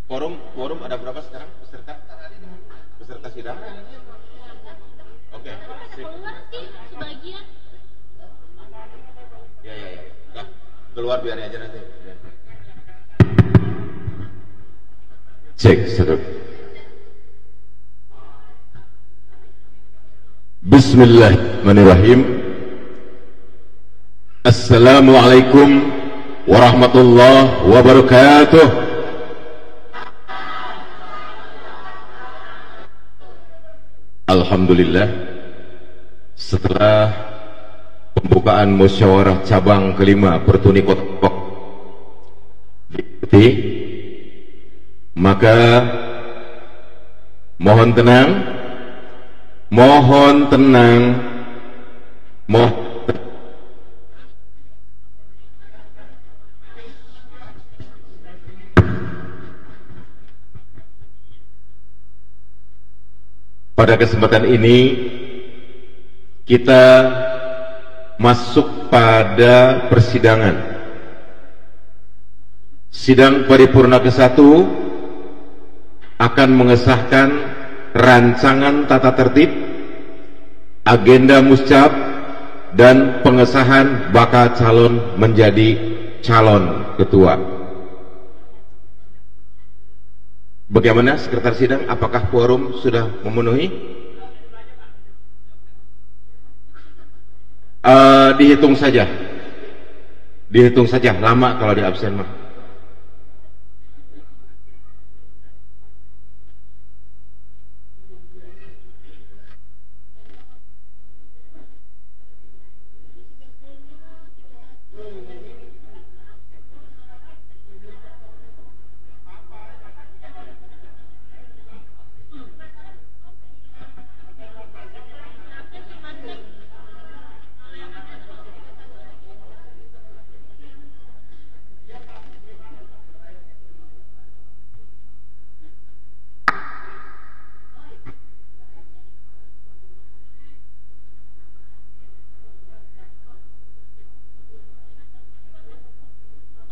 Forum ada berapa sekarang peserta sidang? Oke. Keluar sih sebagian. Ya. Nah, keluar biar aja nanti. Cek, sedot. Bismillahirrahmanirrahim. Assalamualaikum warahmatullahi wabarakatuh. Alhamdulillah, setelah pembukaan musyawarah cabang kelima Pertuni Kota Depok diikuti, maka mohon tenang. Pada kesempatan ini kita masuk pada persidangan sidang paripurna ke-1 akan mengesahkan rancangan tata tertib, agenda muscap, dan pengesahan bakal calon menjadi calon ketua. Bagaimana sekretaris sidang? Apakah quorum sudah memenuhi? Dihitung saja. Lama kalau di absen mah.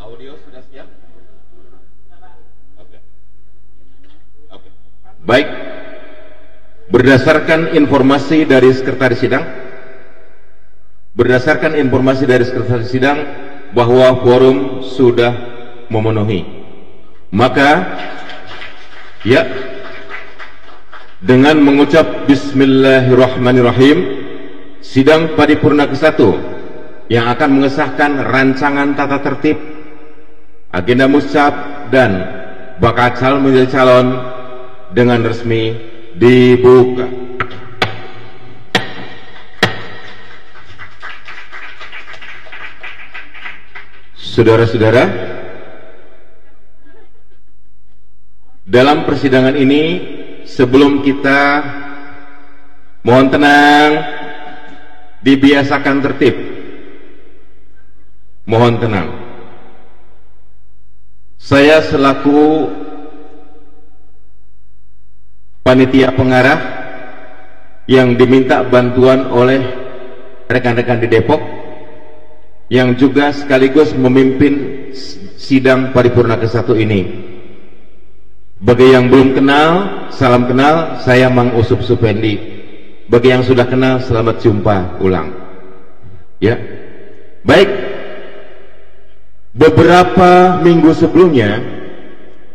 Audio sudah siap? Oke. Baik. Berdasarkan informasi dari sekretaris sidang, bahwa quorum sudah memenuhi. Maka ya, dengan mengucap Bismillahirrahmanirrahim, sidang paripurna ke-1 yang akan mengesahkan rancangan tata tertib, agenda muscap, dan bakal calon menjadi calon dengan resmi dibuka. Saudara-saudara, dalam persidangan ini, sebelum kita mohon tenang, dibiasakan tertib, mohon tenang. Saya selaku panitia pengarah yang diminta bantuan oleh rekan-rekan di Depok, yang juga sekaligus memimpin sidang paripurna ke-1 ini. Bagi yang belum kenal, salam kenal, saya Mang Usup Supendi. Bagi yang sudah kenal, selamat jumpa ulang. Ya, baik. Beberapa minggu sebelumnya,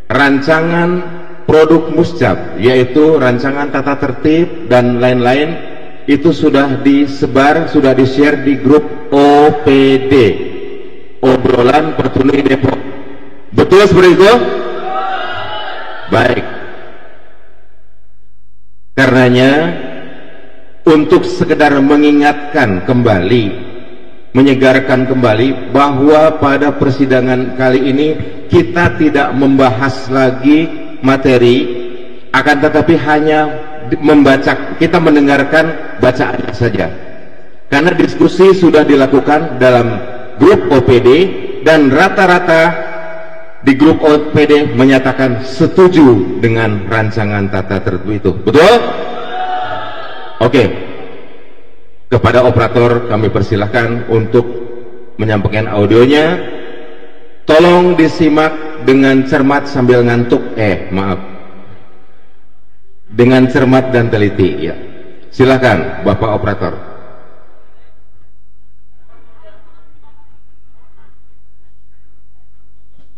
rancangan produk muscap, yaitu rancangan tata tertib dan lain-lain, itu sudah disebar, sudah di-share di grup OPD, obrolan Pertuni Depok. Betul seperti itu? Baik. Karenanya, untuk sekedar mengingatkan kembali, menyegarkan kembali bahwa pada persidangan kali ini kita tidak membahas lagi materi, akan tetapi hanya membaca, kita mendengarkan bacaannya saja. Karena diskusi sudah dilakukan dalam grup OPD dan rata-rata di grup OPD menyatakan setuju dengan rancangan tata tertib itu. Betul? Oke. Kepada operator kami persilahkan untuk menyampaikan audionya. Tolong disimak dengan cermat sambil ngantuk, maaf, dengan cermat dan teliti ya. Silakan Bapak Operator.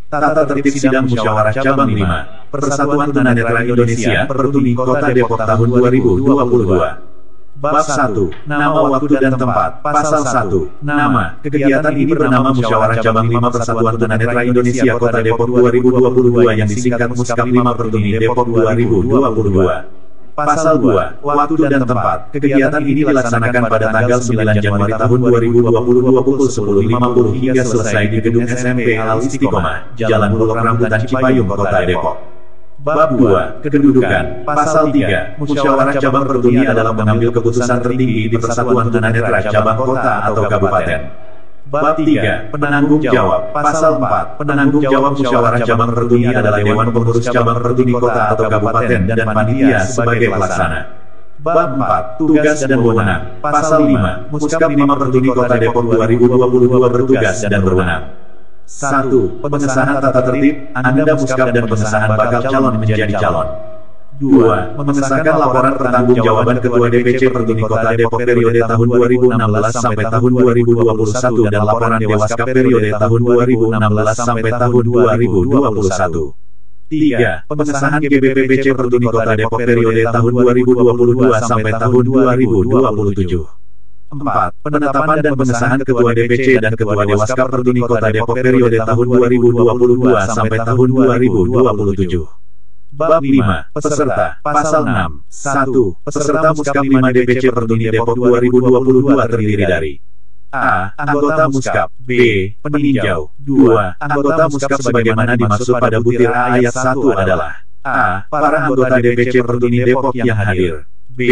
Tata tertib sidang musyawarah cabang 5, Persatuan Tunanetra Indonesia, Pertuni Kota Depok tahun 2022. Bab 1. Nama, waktu dan tempat. Pasal 1. Nama. Kegiatan ini bernama Musyawarah Cabang 5 Persatuan Tunanetra Indonesia Kota Depok 2022 yang disingkat Muskap 5 Pertuni Depok 2022. Pasal 2. Waktu dan tempat. Kegiatan ini dilaksanakan pada tanggal 9 Januari tahun 2022 pukul 10.50 hingga selesai di gedung SMP Al Istiqomah, Jalan Bulog Rambutan Cipayung, Kota Depok. Bab 2. Kedudukan. Pasal 3. Musyawarah Cabang Pertuni adalah pengambil keputusan tertinggi di Persatuan Tunanetra Cabang Kota atau Kabupaten. Bab 3. Penanggung jawab. Pasal 4. Penanggung jawab Musyawarah Cabang Pertuni adalah Dewan Pengurus Cabang Pertuni Kota atau Kabupaten dan panitia sebagai pelaksana. Bab 4. Tugas dan wewenang. Pasal 5. Muskap 5 Pertuni Kota Depok 2022 bertugas dan berwenang. 1. Pengesahan tata tertib, Anda Muskap dan pengesahan bakal calon menjadi calon. 2. Mengesahkan laporan pertanggungjawaban Ketua DPC Pertuni Kota Depok periode tahun 2016 sampai tahun 2021 dan laporan Dewaskap periode tahun 2016 sampai tahun 2021. 3. Pengesahan GBPPC Pertuni Kota Depok periode tahun 2022 sampai tahun 2027. 4. Penetapan dan pengesahan Ketua DPC dan Ketua Dewaskap Pertuni Kota Depok periode tahun 2022 sampai tahun 2027. Bab 5. Peserta. Pasal 6. 1. Peserta Muskap 5 DPC Pertuni Depok 2022 terdiri dari A. Anggota Muskap. B. Peninjau. 2. Anggota Muskap sebagaimana dimaksud pada butir A ayat 1 adalah A. Para anggota DPC Pertuni Depok yang hadir. B.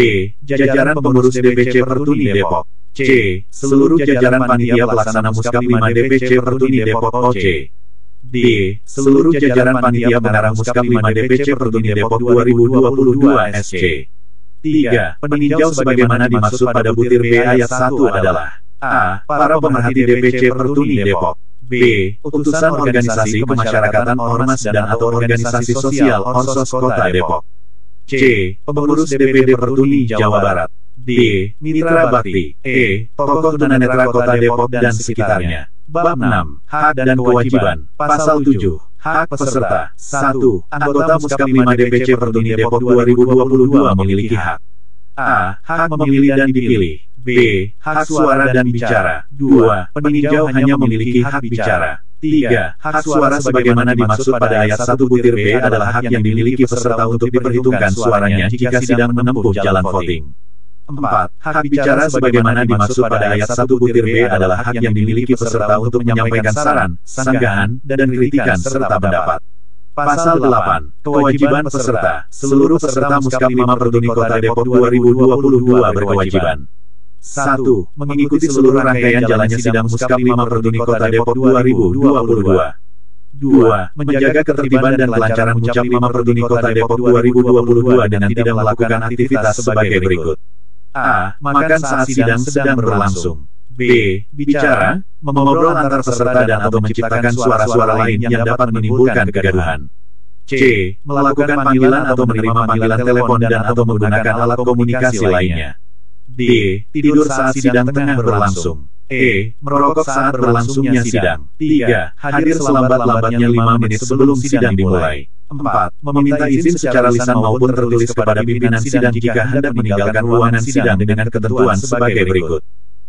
Jajaran pengurus DPC Pertuni Depok. C. Seluruh jajaran panitia pelaksana Muskap 5 DPC Pertuni Depok OC. D. Seluruh jajaran panitia pengarah Muskap 5 DPC Pertuni Depok 2022 SC. 3. Peninjau sebagaimana dimaksud pada butir B ayat 1 adalah A. Para pemerhati DPC Pertuni Depok. B. Utusan organisasi kemasyarakatan ormas dan atau organisasi sosial Orsos Kota Depok. C. Pengurus DPD Pertuni Jawa Barat. D. Mitra Bakti. E. Tokoh tunanetra Kota Depok dan sekitarnya. Bab 6. Hak dan kewajiban. Pasal 7. Hak peserta. 1. Anggota Muskap 5 DPC Pertuni Depok 2022 memiliki hak A. Hak memilih dan dipilih. B. Hak suara dan bicara. 2. Peninjau hanya memiliki hak bicara. 3. Hak suara sebagaimana dimaksud pada ayat 1 butir B adalah hak yang dimiliki peserta untuk diperhitungkan suaranya jika sidang menempuh jalan voting. 4. Hak bicara sebagaimana dimaksud pada ayat 1 butir B adalah hak yang dimiliki peserta untuk menyampaikan saran, sanggahan, dan kritikan serta pendapat. Pasal 8. Kewajiban peserta. Seluruh peserta Muskap 5 Pertuni Kota Depok 2022 berkewajiban 1. Mengikuti seluruh rangkaian jalannya sidang Muskap 5 Pertuni Kota Depok 2022. 2. Menjaga ketertiban dan kelancaran Muskap 5 Pertuni Kota Depok 2022 dengan tidak melakukan aktivitas sebagai berikut. A. Makan saat sidang sedang berlangsung. B. Bicara, mengobrol antar peserta dan atau menciptakan suara-suara lain yang dapat menimbulkan kegaduhan. C. Melakukan panggilan atau menerima panggilan telepon dan atau menggunakan alat komunikasi lainnya. D. Tidur saat sidang tengah berlangsung. E. Merokok saat berlangsungnya sidang. 3. Hadir selambat-lambatnya 5 menit sebelum sidang dimulai. 4. Meminta izin secara lisan maupun tertulis kepada pimpinan sidang jika hendak meninggalkan ruangan sidang dengan ketentuan sebagai berikut.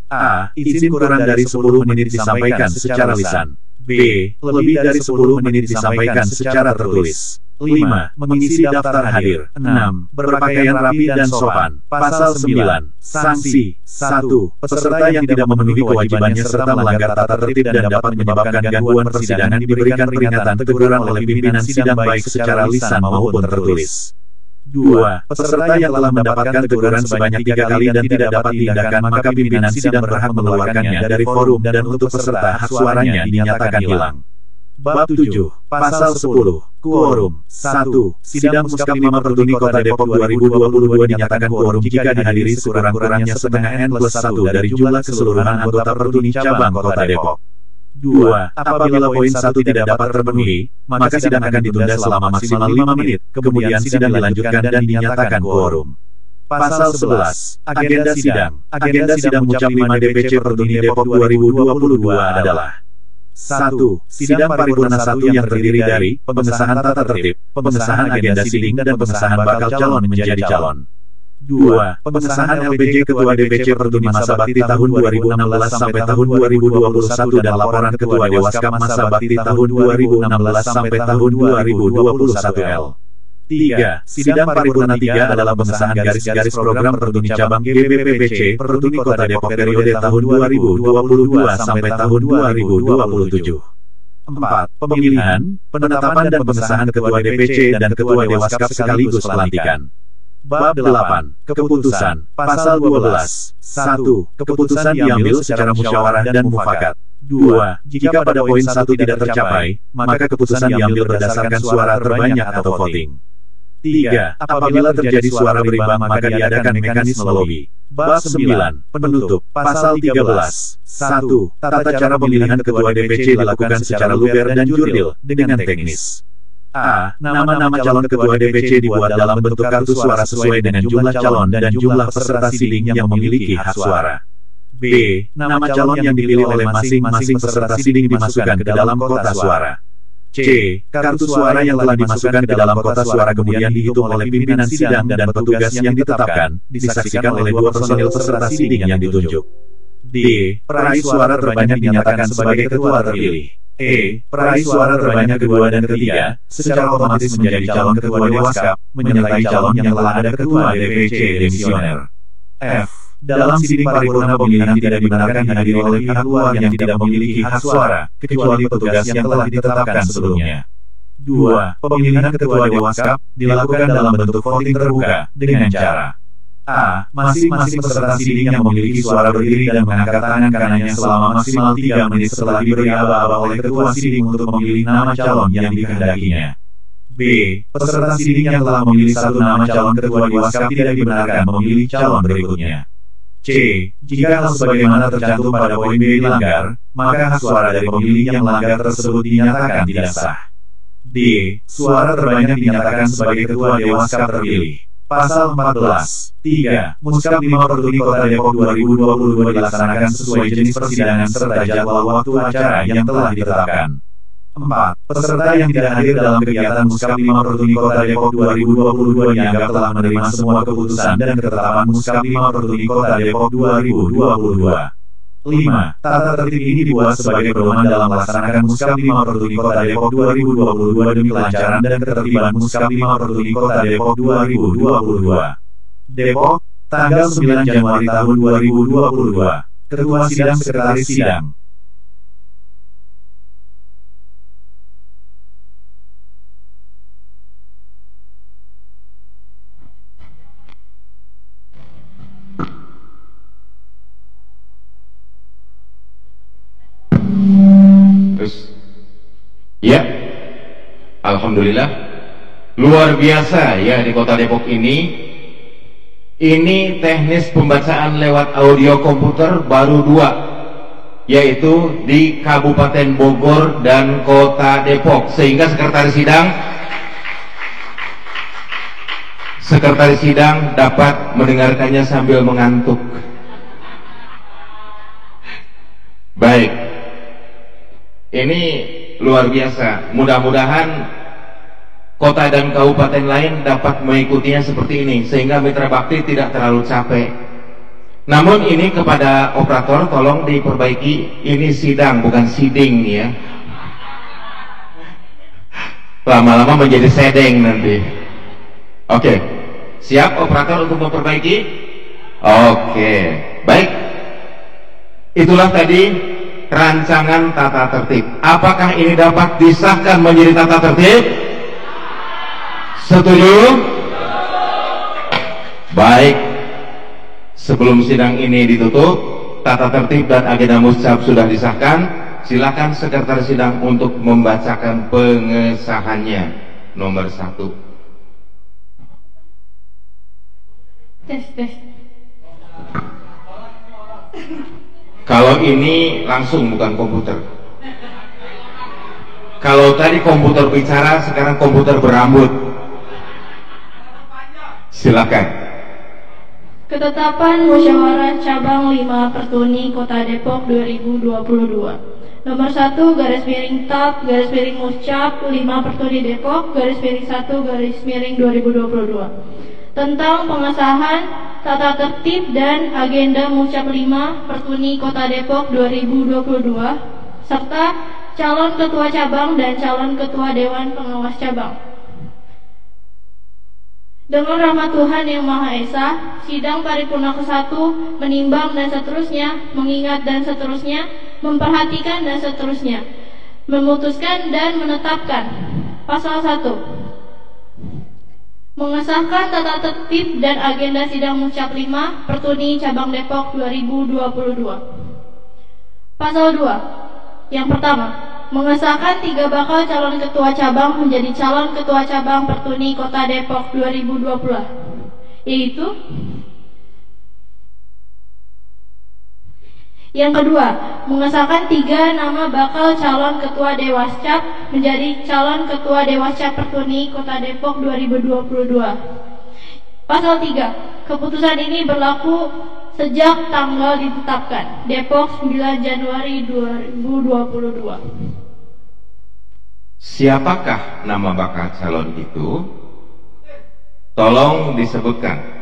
A. Izin kurang dari 10 menit disampaikan secara lisan. B. Lebih dari 10 menit disampaikan secara tertulis. 5. Mengisi daftar hadir. 6. Berpakaian rapi dan sopan. Pasal 9. Sanksi. 1. Peserta yang tidak memenuhi kewajibannya serta melanggar tata tertib dan dapat menyebabkan gangguan persidangan diberikan peringatan teguran oleh pimpinan sidang baik secara lisan maupun tertulis. 2. Peserta yang telah mendapatkan teguran sebanyak 3 kali dan tidak dapat diindahkan maka pimpinan sidang berhak mengeluarkannya dari forum dan untuk peserta hak suaranya dinyatakan hilang. Bab 7. Pasal 10. Quorum. 1. Sidang Muskap 5 Pertuni Kota Depok 2022 dinyatakan quorum jika dihadiri sekurang-kurangnya setengah N+1 dari jumlah keseluruhan anggota Pertuni Cabang Kota Depok. 2. Apabila poin 1 tidak dapat terpenuhi, maka sidang akan ditunda selama maksimal 5 menit, kemudian sidang dilanjutkan dan dinyatakan quorum. Pasal 11. Agenda sidang. Agenda sidang Mucap 5 DPC Pertuni Depok 2022 adalah 1. Sidang paripurna 1 yang terdiri dari pengesahan tata tertib, pengesahan agenda sidang dan pengesahan bakal calon menjadi calon. 2. Pengesahan LPJ Ketua DPC Pertuni masa bakti tahun 2016 sampai tahun 2021 dan laporan Ketua Dewaskam masa bakti tahun 2016 sampai tahun 2021 L. 3. Sidang paripurna 3 adalah pengesahan garis-garis program Pertuni cabang GBPPC Pertuni Kota Depok periode tahun 2022 sampai tahun 2027. 4. Pemilihan, penetapan dan pengesahan Ketua DPC dan Ketua Dewaskap sekaligus pelantikan. Bab 8. Keputusan. Pasal 12. 1. Keputusan diambil secara musyawarah dan mufakat. 2. Jika pada poin 1 tidak tercapai, maka keputusan diambil berdasarkan suara terbanyak atau voting. 3. Apabila terjadi suara berimbang maka diadakan mekanisme lobby. Bab 9. Penutup. Pasal 13. 1. Tata cara pemilihan Ketua DPC dilakukan secara luber dan jurdil, dengan teknis. A. Nama-nama calon Ketua DPC dibuat dalam bentuk kartu suara sesuai dengan jumlah calon dan jumlah peserta siding yang memiliki hak suara. B. Nama calon yang dipilih oleh masing-masing peserta siding dimasukkan ke dalam kotak suara. C. Kartu suara yang telah dimasukkan ke dalam kotak suara kemudian dihitung oleh pimpinan sidang dan petugas yang ditetapkan, disaksikan oleh 2 personil peserta siding yang ditunjuk. D. Peraih suara terbanyak dinyatakan sebagai ketua terpilih. E. Peraih suara terbanyak kedua dan ketiga, secara otomatis menjadi calon ketua Dewaskap, menyertai calon yang telah ada ketua DPC demisioner. F. Dalam sidang paripurna pemilihan tidak dibenarkan dihadiri oleh pihak luar yang tidak memiliki hak suara, kecuali petugas yang telah ditetapkan sebelumnya. 2. Pemilihan ketua Dewaskap dilakukan dalam bentuk voting terbuka, dengan cara A. Masing-masing peserta siding yang memiliki suara berdiri dan mengangkat tangan kanannya selama maksimal 3 menit setelah diberi aba-aba oleh ketua siding untuk memilih nama calon yang dikehendakinya. B. Peserta siding yang telah memilih satu nama calon ketua Dewaskap tidak dibenarkan memilih calon berikutnya. C. Jika hal sebagaimana tercantum pada poin B dilanggar, maka hak suara dari pemilih yang melanggar tersebut dinyatakan tidak sah. D. Suara terbanyak dinyatakan sebagai ketua Dewaskap terpilih. Pasal 14. 3. Muskap 5 Pertuni Kota Depok 2022 dilaksanakan sesuai jenis persidangan serta jadwal waktu acara yang telah ditetapkan. 4. Peserta yang tidak hadir dalam kegiatan Muskap 5 Pertuni Kota Depok 2022 dianggap telah menerima semua keputusan dan ketetapan Muskap 5 Pertuni Kota Depok 2022. 5. Tata tertib ini dibuat sebagai pedoman dalam melaksanakan Muskap 5 Pertuni Kota Depok 2022 demi kelancaran dan ketertiban Muskap 5 Pertuni Kota Depok 2022. Depok, tanggal 9 Januari tahun 2022. Ketua Sidang Sekretaris Sidang. Ya, alhamdulillah, luar biasa ya di Kota Depok ini. Ini teknis pembacaan lewat audio komputer baru 2, yaitu di Kabupaten Bogor dan Kota Depok, sehingga sekretaris sidang dapat mendengarkannya sambil mengantuk. Baik, ini luar biasa. Mudah-mudahan kota dan kabupaten lain dapat mengikutinya seperti ini, sehingga mitra bakti tidak terlalu capek. Namun ini kepada operator tolong diperbaiki, ini sidang bukan siding ya. Lama-lama menjadi sedeng nanti. Oke, siap operator untuk memperbaiki? Oke, baik. Itulah tadi rancangan tata tertib. Apakah ini dapat disahkan menjadi tata tertib? Setuju? Baik. Sebelum sidang ini ditutup, tata tertib dan agenda musyawar sudah disahkan. Silakan sekretaris sidang untuk membacakan pengesahannya. Nomor 1. Tes. Kalau ini langsung bukan komputer. Kalau tadi komputer bicara, sekarang komputer berambut. Silakan. Ketetapan Musyawarah Cabang 5 Pertuni Kota Depok 2022. Nomor 1 garis miring TAP garis miring Muscap 5 Pertuni Depok garis miring 1 garis miring 2022 tentang pengesahan tata tertib dan agenda Muscap 5 Pertuni Kota Depok 2022 serta calon ketua cabang dan calon ketua Dewan Pengawas Cabang. Dengan rahmat Tuhan Yang Maha Esa, sidang paripurna ke-1 menimbang dan seterusnya, mengingat dan seterusnya, memperhatikan dan seterusnya, memutuskan dan menetapkan. Pasal 1. Mengesahkan tata tertib dan agenda sidang Muscap 5 Pertuni Cabang Depok 2022. Pasal 2. Yang pertama, mengesahkan 3 bakal calon ketua cabang menjadi calon ketua cabang Pertuni Kota Depok 2020, yaitu yang kedua, mengesahkan 3 nama bakal calon ketua Dewascap menjadi calon ketua Dewascap Pertuni Kota Depok 2022. Pasal 3. Keputusan ini berlaku sejak tanggal ditetapkan, Depok 9 Januari 2022. Siapakah nama bakal calon itu? Tolong disebutkan.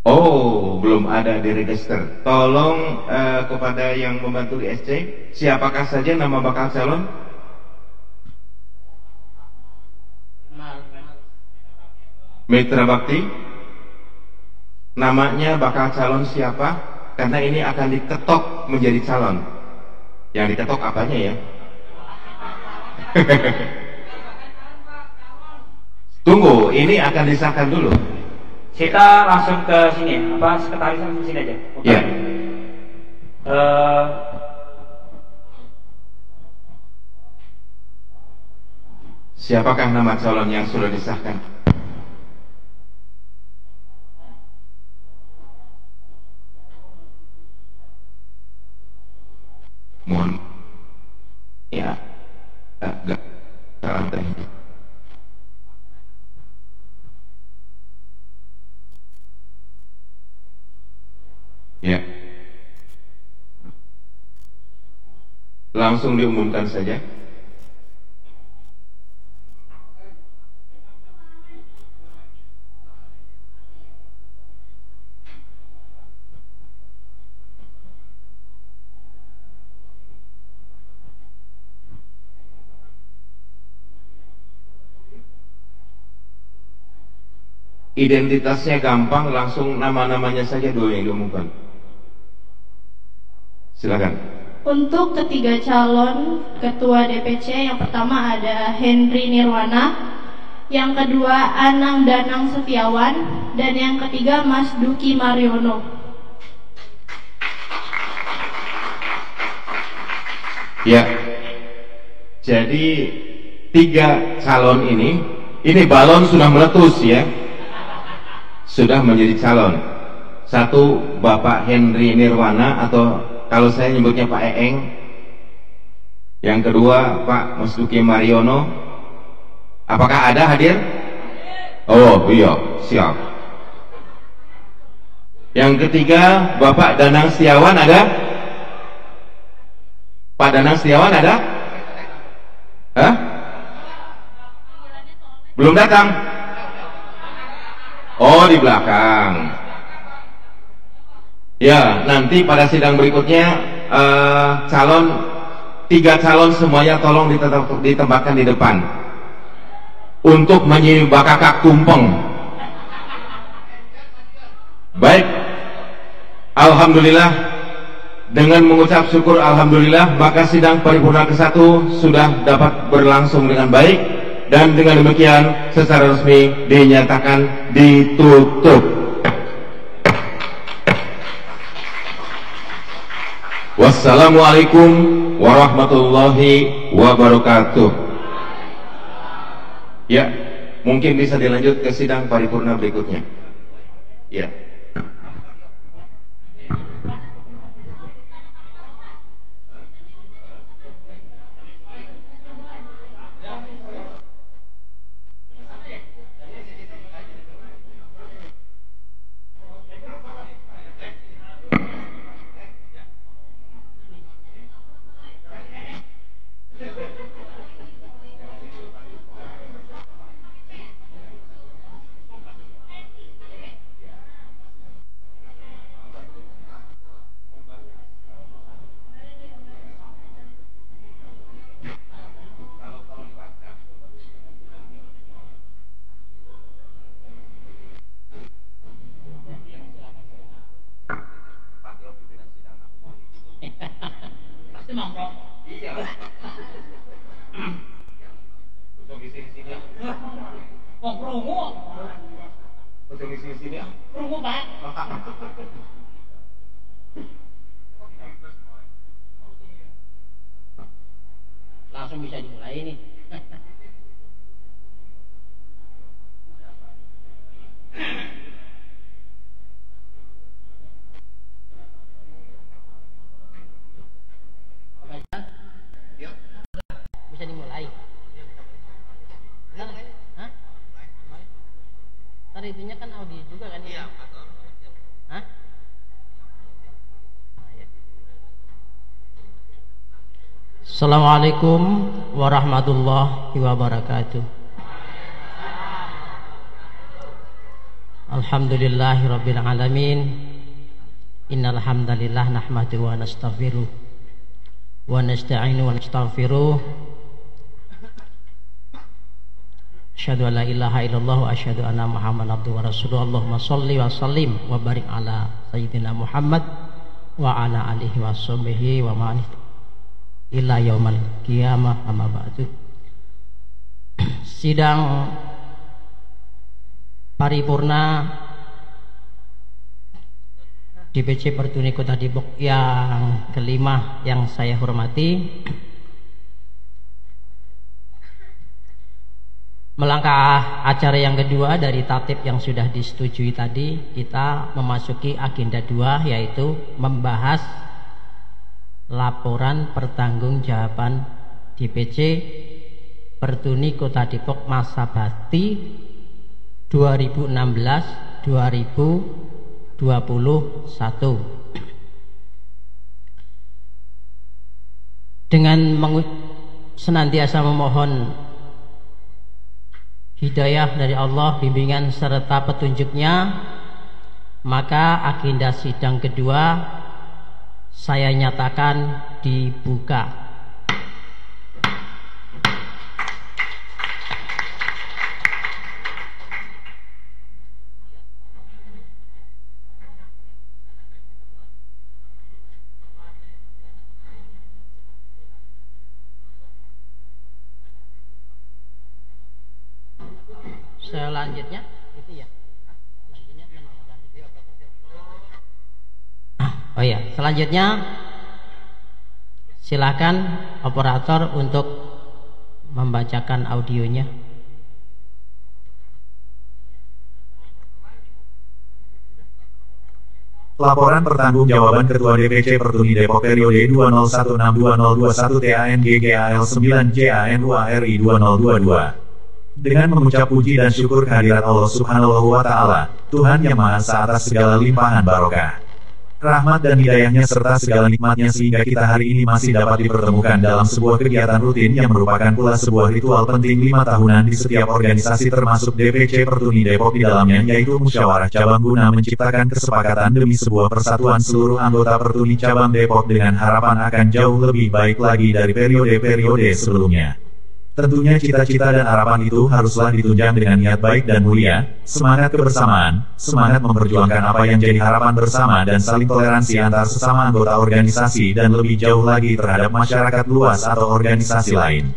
Oh, belum ada di register. Tolong kepada yang membantu di SC, siapakah saja nama bakal calon? Mitra Bakti. Namanya bakal calon siapa? Karena ini akan diketok menjadi calon. Yang diketok apanya ya? Tunggu, ini akan disahkan dulu. Kita langsung ke sini ya, sekretaris langsung sini aja. Iya. Siapakah nama calon yang sudah disahkan? Mohon ya, agak santai. Ya, langsung diumumkan saja. Identitasnya gampang, langsung nama-namanya saja dulu yang diumumkan. Silakan. Untuk ketiga calon ketua DPC, yang pertama ada Henry Nirwana, yang kedua Anang Danang Setiawan, dan yang ketiga Mas Duki Mariono. Ya, jadi 3 calon ini balon sudah meletus ya, sudah menjadi calon. 1 Bapak Henry Nirwana atau kalau saya nyebutnya Pak Eeng. Yang kedua Pak Mas Duki Mariono. Apakah ada hadir? Oh iya, siap. Yang ketiga Bapak Danang Setiawan ada? Pak Danang Setiawan ada? Hah? Belum datang? Oh, di belakang. Ya, nanti pada sidang berikutnya 3 calon semuanya tolong ditempatkan di depan untuk menyibakakak tumpeng. Baik, alhamdulillah, dengan mengucap syukur alhamdulillah, maka sidang paripurna ke-1 sudah dapat berlangsung dengan baik, dan dengan demikian secara resmi dinyatakan ditutup. Wassalamualaikum warahmatullahi wabarakatuh. Ya, mungkin bisa dilanjut ke sidang paripurna berikutnya. Ya. Rungu. Betul di sini ah. Rungu, Pak. Langsung bisa dimulai nih. Bisa dimulai. Hah? Ntar itunya kan audio juga kan? Iya. Hah? Assalamualaikum warahmatullahi wabarakatuh. Alhamdulillahirabbil alamin. Innal hamdalillah nahmaduhu wa nastaghfiruh wa nasta'inu wa nastaghfiruh. Asyhadu an la ilaha illallah wa asyhadu anna Muhammadan abduhu wa rasuluh. Allahumma shalli wa sallim wa barik ala sayyidina Muhammad wa ala alihi wa sahbihi wa man ila yaumal qiyamah amma ba'du. Sidang paripurna DPC Pertuni Kota Depok yang kelima yang saya hormati, melangkah acara yang kedua dari tatip yang sudah disetujui tadi, kita memasuki agenda 2, yaitu membahas laporan pertanggungjawaban DPC Pertuni Kota Depok masa bakti 2016-2021. Dengan senantiasa memohon hidayah dari Allah, bimbingan serta petunjuknya, maka agenda sidang kedua saya nyatakan dibuka. Selanjutnya itu ya. Oh ya, selanjutnya silakan operator untuk membacakan audionya. Laporan pertanggungjawaban Ketua DPC Pertuni Depok periode 2016-2021 TANGGAL 9 JANUARI 2022. Dengan mengucap puji dan syukur kehadirat Allah Subhanahu wa Ta'ala, Tuhan yang Maha Esa atas segala limpahan barokah, rahmat dan hidayahnya serta segala nikmatnya, sehingga kita hari ini masih dapat dipertemukan dalam sebuah kegiatan rutin yang merupakan pula sebuah ritual penting 5 tahunan di setiap organisasi termasuk DPC Pertuni Depok di dalamnya, yaitu musyawarah cabang guna menciptakan kesepakatan demi sebuah persatuan seluruh anggota Pertuni cabang Depok dengan harapan akan jauh lebih baik lagi dari periode-periode sebelumnya. Tentunya cita-cita dan harapan itu haruslah ditunjang dengan niat baik dan mulia, semangat kebersamaan, semangat memperjuangkan apa yang jadi harapan bersama dan saling toleransi antar sesama anggota organisasi dan lebih jauh lagi terhadap masyarakat luas atau organisasi lain.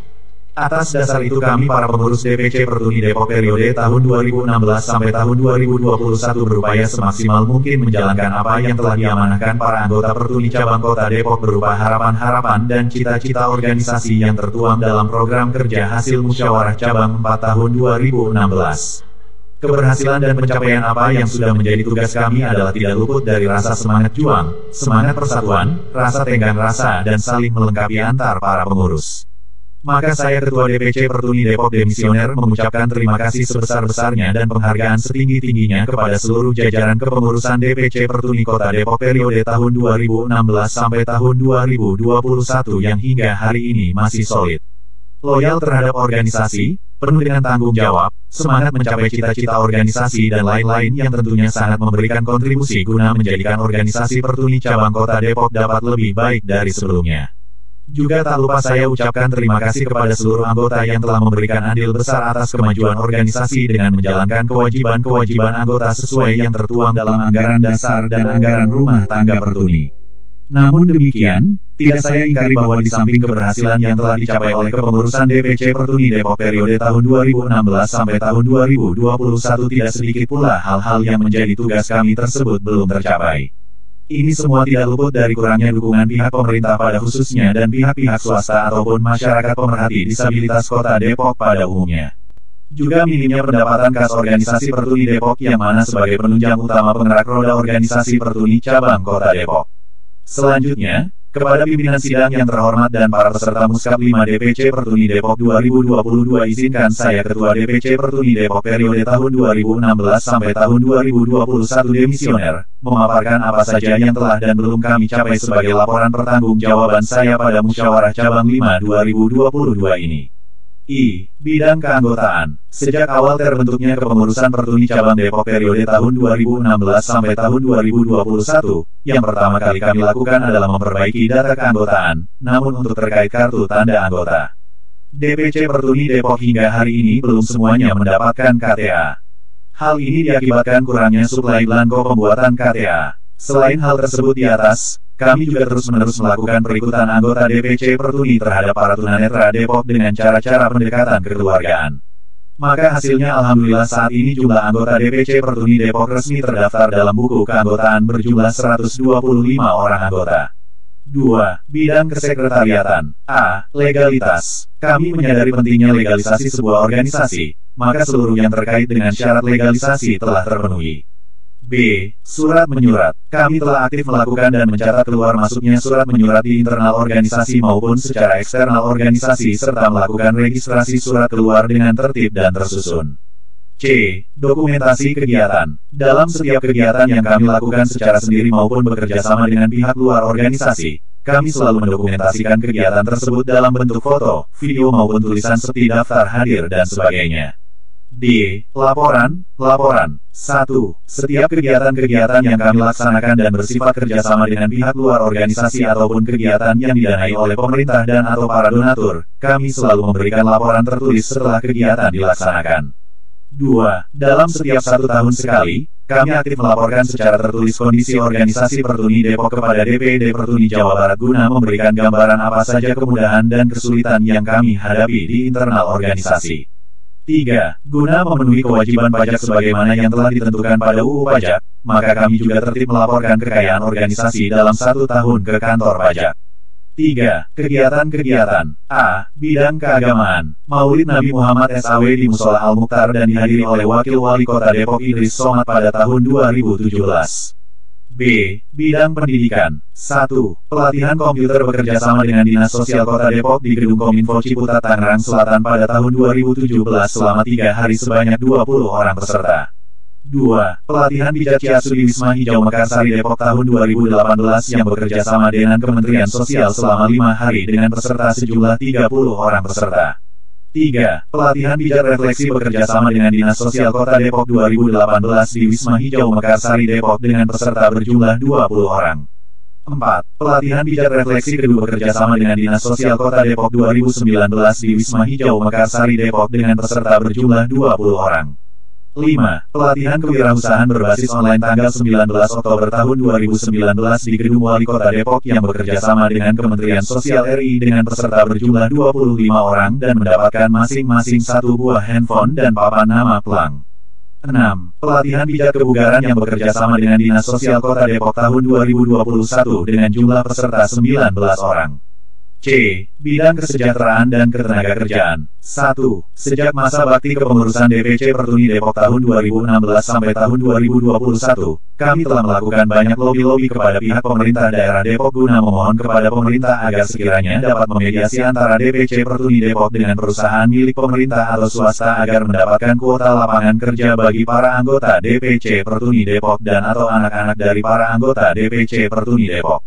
Atas dasar itu kami para pengurus DPC Pertuni Depok periode tahun 2016 sampai tahun 2021 berupaya semaksimal mungkin menjalankan apa yang telah diamanahkan para anggota Pertuni cabang Kota Depok berupa harapan-harapan dan cita-cita organisasi yang tertuang dalam program kerja hasil musyawarah cabang 4 tahun 2016. Keberhasilan dan pencapaian apa yang sudah menjadi tugas kami adalah tidak luput dari rasa semangat juang, semangat persatuan, rasa tenggang rasa dan saling melengkapi antar para pengurus. Maka saya Ketua DPC Pertuni Depok Demisioner mengucapkan terima kasih sebesar-besarnya dan penghargaan setinggi-tingginya kepada seluruh jajaran kepengurusan DPC Pertuni Kota Depok periode tahun 2016 sampai tahun 2021 yang hingga hari ini masih solid, loyal terhadap organisasi, penuh dengan tanggung jawab, semangat mencapai cita-cita organisasi dan lain-lain yang tentunya sangat memberikan kontribusi guna menjadikan organisasi Pertuni cabang Kota Depok dapat lebih baik dari sebelumnya. Juga tak lupa saya ucapkan terima kasih kepada seluruh anggota yang telah memberikan andil besar atas kemajuan organisasi dengan menjalankan kewajiban-kewajiban anggota sesuai yang tertuang dalam anggaran dasar dan anggaran rumah tangga Pertuni. Namun demikian, tidak saya ingkari bahwa di samping keberhasilan yang telah dicapai oleh kepengurusan DPC Pertuni Depok periode tahun 2016 sampai tahun 2021 tidak sedikit pula hal-hal yang menjadi tugas kami tersebut belum tercapai. Ini semua tidak luput dari kurangnya dukungan pihak pemerintah pada khususnya dan pihak-pihak swasta ataupun masyarakat pemerhati disabilitas Kota Depok pada umumnya. Juga minimnya pendapatan kas organisasi Pertuni Depok yang mana sebagai penunjang utama penggerak roda organisasi Pertuni cabang Kota Depok. Selanjutnya, kepada pimpinan sidang yang terhormat dan para peserta Muskap 5 DPC Pertuni Depok 2022 izinkan saya Ketua DPC Pertuni Depok periode tahun 2016 sampai tahun 2021 demisioner, memaparkan apa saja yang telah dan belum kami capai sebagai laporan pertanggungjawaban saya pada Musyawarah Cabang 5 2022 ini. Bidang keanggotaan. Sejak awal terbentuknya kepengurusan Pertuni Cabang Depok periode tahun 2016 sampai tahun 2021, yang pertama kali kami lakukan adalah memperbaiki data keanggotaan, namun untuk terkait kartu tanda anggota. DPC Pertuni Depok hingga hari ini belum semuanya mendapatkan KTA. Hal ini diakibatkan kurangnya suplai belangko pembuatan KTA. Selain hal tersebut di atas, kami juga terus-menerus melakukan perikutan anggota DPC Pertuni terhadap para tunanetra Depok dengan cara-cara pendekatan kekeluargaan. Maka hasilnya alhamdulillah saat ini jumlah anggota DPC Pertuni Depok resmi terdaftar dalam buku keanggotaan berjumlah 125 orang anggota. 2. Bidang kesekretariatan. Legalitas. Kami menyadari pentingnya legalisasi sebuah organisasi, maka seluruh yang terkait dengan syarat legalisasi telah terpenuhi. Surat menyurat. Kami telah aktif melakukan dan mencatat keluar masuknya surat menyurat di internal organisasi maupun secara eksternal organisasi serta melakukan registrasi surat keluar dengan tertib dan tersusun. Dokumentasi kegiatan. Dalam setiap kegiatan yang kami lakukan secara sendiri maupun bekerja sama dengan pihak luar organisasi, kami selalu mendokumentasikan kegiatan tersebut dalam bentuk foto, video maupun tulisan seperti daftar hadir dan sebagainya. Laporan. 1. Setiap kegiatan-kegiatan yang kami laksanakan dan bersifat kerjasama dengan pihak luar organisasi ataupun kegiatan yang didanai oleh pemerintah dan atau para donatur, kami selalu memberikan laporan tertulis setelah kegiatan dilaksanakan. 2. Dalam setiap 1 tahun sekali, kami aktif melaporkan secara tertulis kondisi organisasi Pertuni Depok kepada DPD Pertuni Jawa Barat guna memberikan gambaran apa saja kemudahan dan kesulitan yang kami hadapi di internal organisasi. 3. Guna memenuhi kewajiban pajak sebagaimana yang telah ditentukan pada UU Pajak, maka kami juga tertib melaporkan kekayaan organisasi dalam 1 tahun ke kantor pajak. 3. Kegiatan-kegiatan. Bidang keagamaan. Maulid Nabi Muhammad SAW di Musola Al-Mukhtar dan dihadiri oleh Wakil Wali Kota Depok Idris Somad pada tahun 2017. Bidang pendidikan. 1. Pelatihan komputer bekerja sama dengan Dinas Sosial Kota Depok di Gedung Kominfo Ciputat Tangerang Selatan pada tahun 2017 selama 3 hari sebanyak 20 orang peserta. 2. Pelatihan pijat Ciasu di Wisma Hijau Mekarsari Depok tahun 2018 yang bekerja sama dengan Kementerian Sosial selama 5 hari dengan peserta sejumlah 30 orang peserta. 3. Pelatihan pijat refleksi bekerja sama dengan Dinas Sosial Kota Depok 2018 di Wisma Hijau Mekarsari Depok dengan peserta berjumlah 20 orang. 4. Pelatihan pijat refleksi kedua bekerja sama dengan Dinas Sosial Kota Depok 2019 di Wisma Hijau Mekarsari Depok dengan peserta berjumlah 20 orang. 5. Pelatihan kewirausahaan berbasis online tanggal 19 Oktober tahun 2019 di Gedung Wali Kota Depok yang bekerja sama dengan Kementerian Sosial RI dengan peserta berjumlah 25 orang dan mendapatkan masing-masing 1 buah handphone dan papan nama pelang. 6. Pelatihan pijat kebugaran yang bekerja sama dengan Dinas Sosial Kota Depok tahun 2021 dengan jumlah peserta 19 orang. Bidang kesejahteraan dan ketenagakerjaan. 1. Sejak masa bakti kepengurusan DPC Pertuni Depok tahun 2016 sampai tahun 2021, kami telah melakukan banyak lobi-lobi kepada pihak pemerintah daerah Depok guna memohon kepada pemerintah agar sekiranya dapat memediasi antara DPC Pertuni Depok dengan perusahaan milik pemerintah atau swasta agar mendapatkan kuota lapangan kerja bagi para anggota DPC Pertuni Depok dan atau anak-anak dari para anggota DPC Pertuni Depok.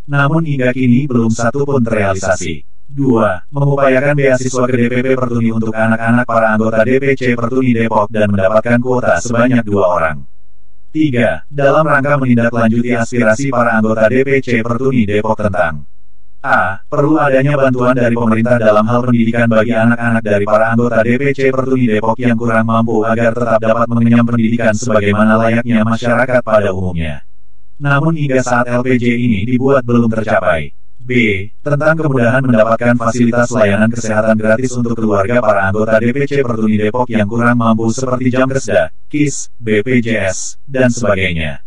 Namun hingga kini belum satu pun terrealisasi. 2. Mengupayakan beasiswa ke DPP Pertuni untuk anak-anak para anggota DPC Pertuni Depok dan mendapatkan kuota sebanyak 2 orang. 3. Dalam rangka menindaklanjuti aspirasi para anggota DPC Pertuni Depok tentang perlu adanya bantuan dari pemerintah dalam hal pendidikan bagi anak-anak dari para anggota DPC Pertuni Depok yang kurang mampu agar tetap dapat mengenyam pendidikan sebagaimana layaknya masyarakat pada umumnya. namun hingga saat LPJ ini dibuat belum tercapai. B. Tentang kemudahan mendapatkan fasilitas layanan kesehatan gratis untuk keluarga para anggota DPC Pertuni Depok yang kurang mampu seperti Jamkesda, KIS, BPJS, dan sebagainya.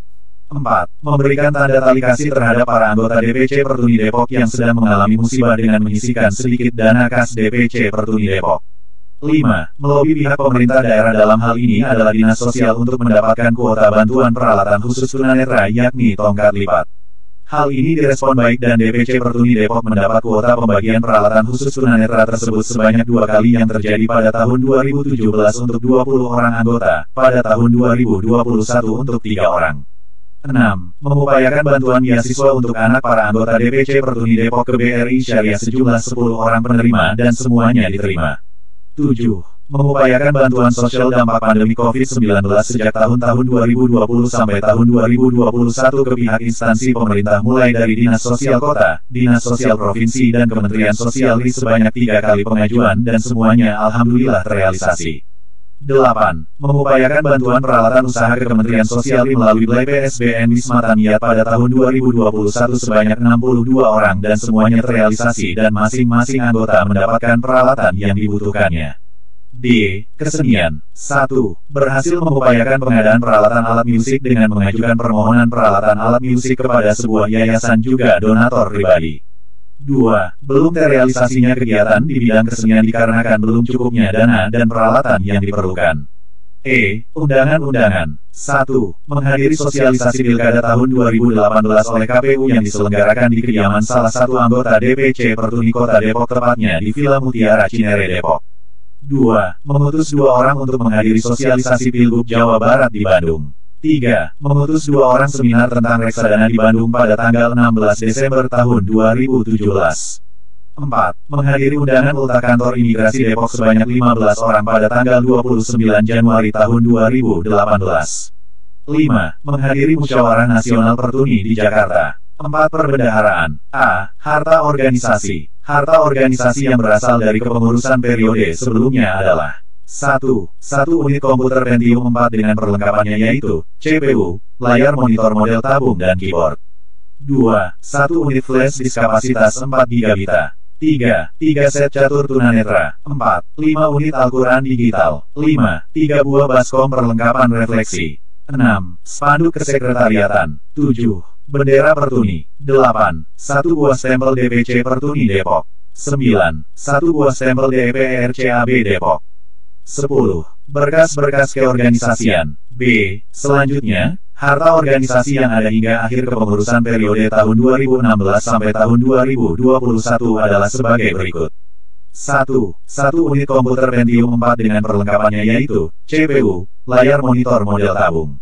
4. Memberikan tanda tali kasih terhadap para anggota DPC Pertuni Depok yang sedang mengalami musibah dengan menyisihkan sedikit dana kas DPC Pertuni Depok. 5. Melobi pihak pemerintah daerah dalam hal ini adalah Dinas Sosial untuk mendapatkan kuota bantuan peralatan khusus tunanetra yakni tongkat lipat. Hal ini direspon baik dan DPC Pertuni Depok mendapat kuota pembagian peralatan khusus tunanetra tersebut sebanyak 2 kali yang terjadi pada tahun 2017 untuk 20 orang anggota, pada tahun 2021 untuk 3 orang. 6. Mengupayakan bantuan beasiswa untuk anak para anggota DPC Pertuni Depok ke BRI Syariah sejumlah 10 orang penerima dan semuanya diterima. 7. Mengupayakan bantuan sosial dampak pandemi COVID-19 sejak tahun-tahun 2020 sampai tahun 2021 ke pihak instansi pemerintah mulai dari Dinas Sosial Kota, Dinas Sosial Provinsi dan Kementerian Sosial RI sebanyak 3 kali pengajuan dan semuanya alhamdulillah terrealisasi. 8. Mengupayakan bantuan peralatan usaha ke Kementerian Sosial RI melalui PSBN Wisma Tamiat pada tahun 2021 sebanyak 62 orang dan semuanya terrealisasi dan masing-masing anggota mendapatkan peralatan yang dibutuhkannya. D. Kesenian. 1. Berhasil mengupayakan pengadaan peralatan alat musik dengan mengajukan permohonan peralatan alat musik kepada sebuah yayasan juga donatur pribadi. 2. Belum terrealisasinya kegiatan di bidang kesenian dikarenakan belum cukupnya dana dan peralatan yang diperlukan. Undangan-undangan. 1. Menghadiri sosialisasi Pilkada tahun 2018 oleh KPU yang diselenggarakan di kediaman salah satu anggota DPC Pertuni Kota Depok tepatnya di Villa Mutiara Cinere Depok. 2. Mengutus 2 orang untuk menghadiri sosialisasi Pilgub Jawa Barat di Bandung. 3. Mengutus 2 orang seminar tentang reksadana di Bandung pada tanggal 16 Desember tahun 2017. 4. Menghadiri undangan ultah kantor imigrasi Depok sebanyak 15 orang pada tanggal 29 Januari tahun 2018. 5. Menghadiri musyawarah nasional Pertuni di Jakarta. 4. Perbendaharaan. A. Harta organisasi. Harta organisasi yang berasal dari kepengurusan periode sebelumnya adalah 1. 1 unit komputer Pentium 4 dengan perlengkapannya yaitu CPU, layar monitor model tabung dan keyboard. 2. 1 unit flash disk kapasitas 4 GB. 3. 3 set catur tunanetra. 4. 5 unit Al-Quran digital. 5. 3 buah baskom perlengkapan refleksi. 6. Spanduk kesekretariatan. 7. Bendera Pertuni. 8. 1 buah stempel DPC Pertuni Depok. 9. 1 buah stempel DPRCAB Depok. 10. Berkas-berkas keorganisasian. B. Selanjutnya, harta organisasi yang ada hingga akhir kepengurusan periode tahun 2016 sampai tahun 2021 adalah sebagai berikut. 1. 1 unit komputer Pentium 4 dengan perlengkapannya yaitu CPU, layar monitor model tabung.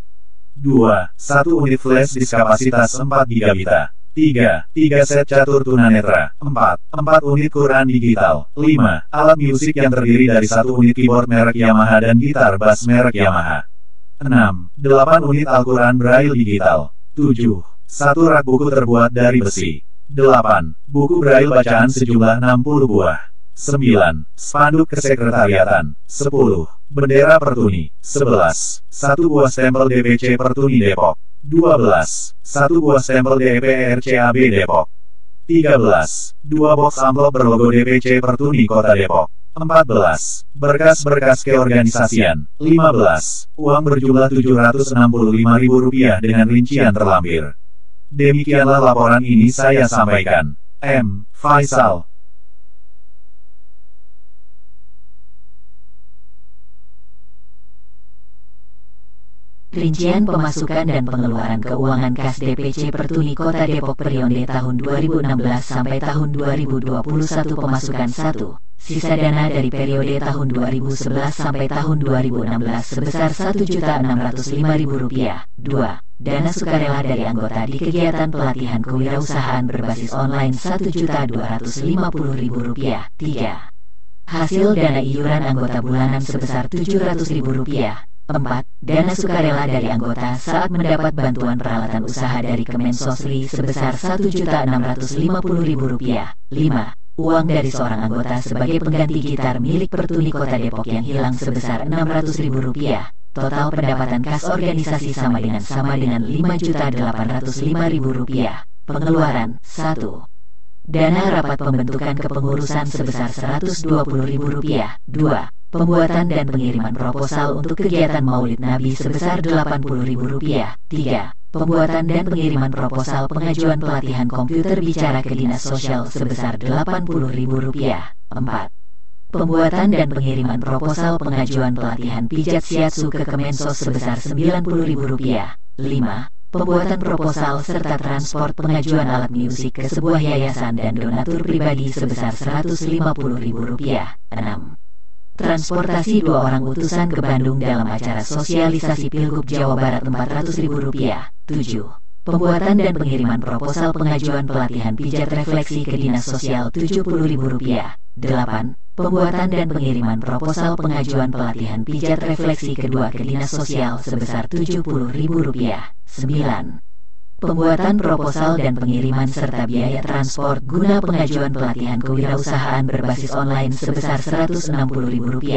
2. 1 unit flash disk kapasitas 4 GB. 3. 3 set catur tunanetra. 4. 4 unit Quran digital. 5. Alat musik yang terdiri dari 1 unit keyboard merek Yamaha dan gitar bass merek Yamaha. 6. 8 unit Al-Quran Braille digital. 7. 1 rak buku terbuat dari besi. 8. Buku Braille bacaan sejumlah 60 buah. 9. Spanduk kesekretariatan. 10. Bendera Pertuni. 11. 1 buah stempel DPC Pertuni Depok. 12. 1 buah stempel DPRCAB Depok. 13. 2 box amplop berlogo DPC Pertuni Kota Depok. 14. Berkas-berkas keorganisasian. 15. Uang berjumlah Rp765.000 dengan rincian terlampir. Demikianlah laporan ini saya sampaikan. M. Faisal. Rincian pemasukan dan pengeluaran keuangan kas DPC Pertuni Kota Depok periode tahun 2016 sampai tahun 2021. Pemasukan 1. Sisa dana dari periode tahun 2011 sampai tahun 2016 sebesar Rp1.605.000. 2. Dana sukarela dari anggota di kegiatan pelatihan kewirausahaan berbasis online Rp1.250.000. 3. Hasil dana iuran anggota bulanan sebesar Rp700.000. 4. Dana sukarela dari anggota saat mendapat bantuan peralatan usaha dari Kemensosri sebesar Rp1.650.000. 5. Uang dari seorang anggota sebagai pengganti gitar milik Pertuni Kota Depok yang hilang sebesar Rp600.000. Total pendapatan kas organisasi sama dengan Rp5.805.000. Pengeluaran 1. Dana rapat pembentukan kepengurusan sebesar Rp120.000. 2. Pembuatan dan pengiriman proposal untuk kegiatan Maulid Nabi sebesar Rp80.000. 3. Pembuatan dan pengiriman proposal pengajuan pelatihan komputer bicara ke Dinas Sosial sebesar Rp80.000. 4. Pembuatan dan pengiriman proposal pengajuan pelatihan pijat shiatsu ke Kemensos sebesar Rp90.000. 5. Pembuatan proposal serta transport pengajuan alat musik ke sebuah yayasan dan donatur pribadi sebesar Rp150.000. 6. Transportasi 2 orang utusan ke Bandung dalam acara sosialisasi Pilgub Jawa Barat Rp400.000. 7. Pembuatan dan pengiriman proposal pengajuan pelatihan pijat refleksi ke Dinas Sosial Rp70.000. 8. Pembuatan dan pengiriman proposal pengajuan pelatihan pijat refleksi kedua ke Dinas Sosial sebesar Rp70.000. 9. Pembuatan proposal dan pengiriman serta biaya transport guna pengajuan pelatihan kewirausahaan berbasis online sebesar Rp160.000.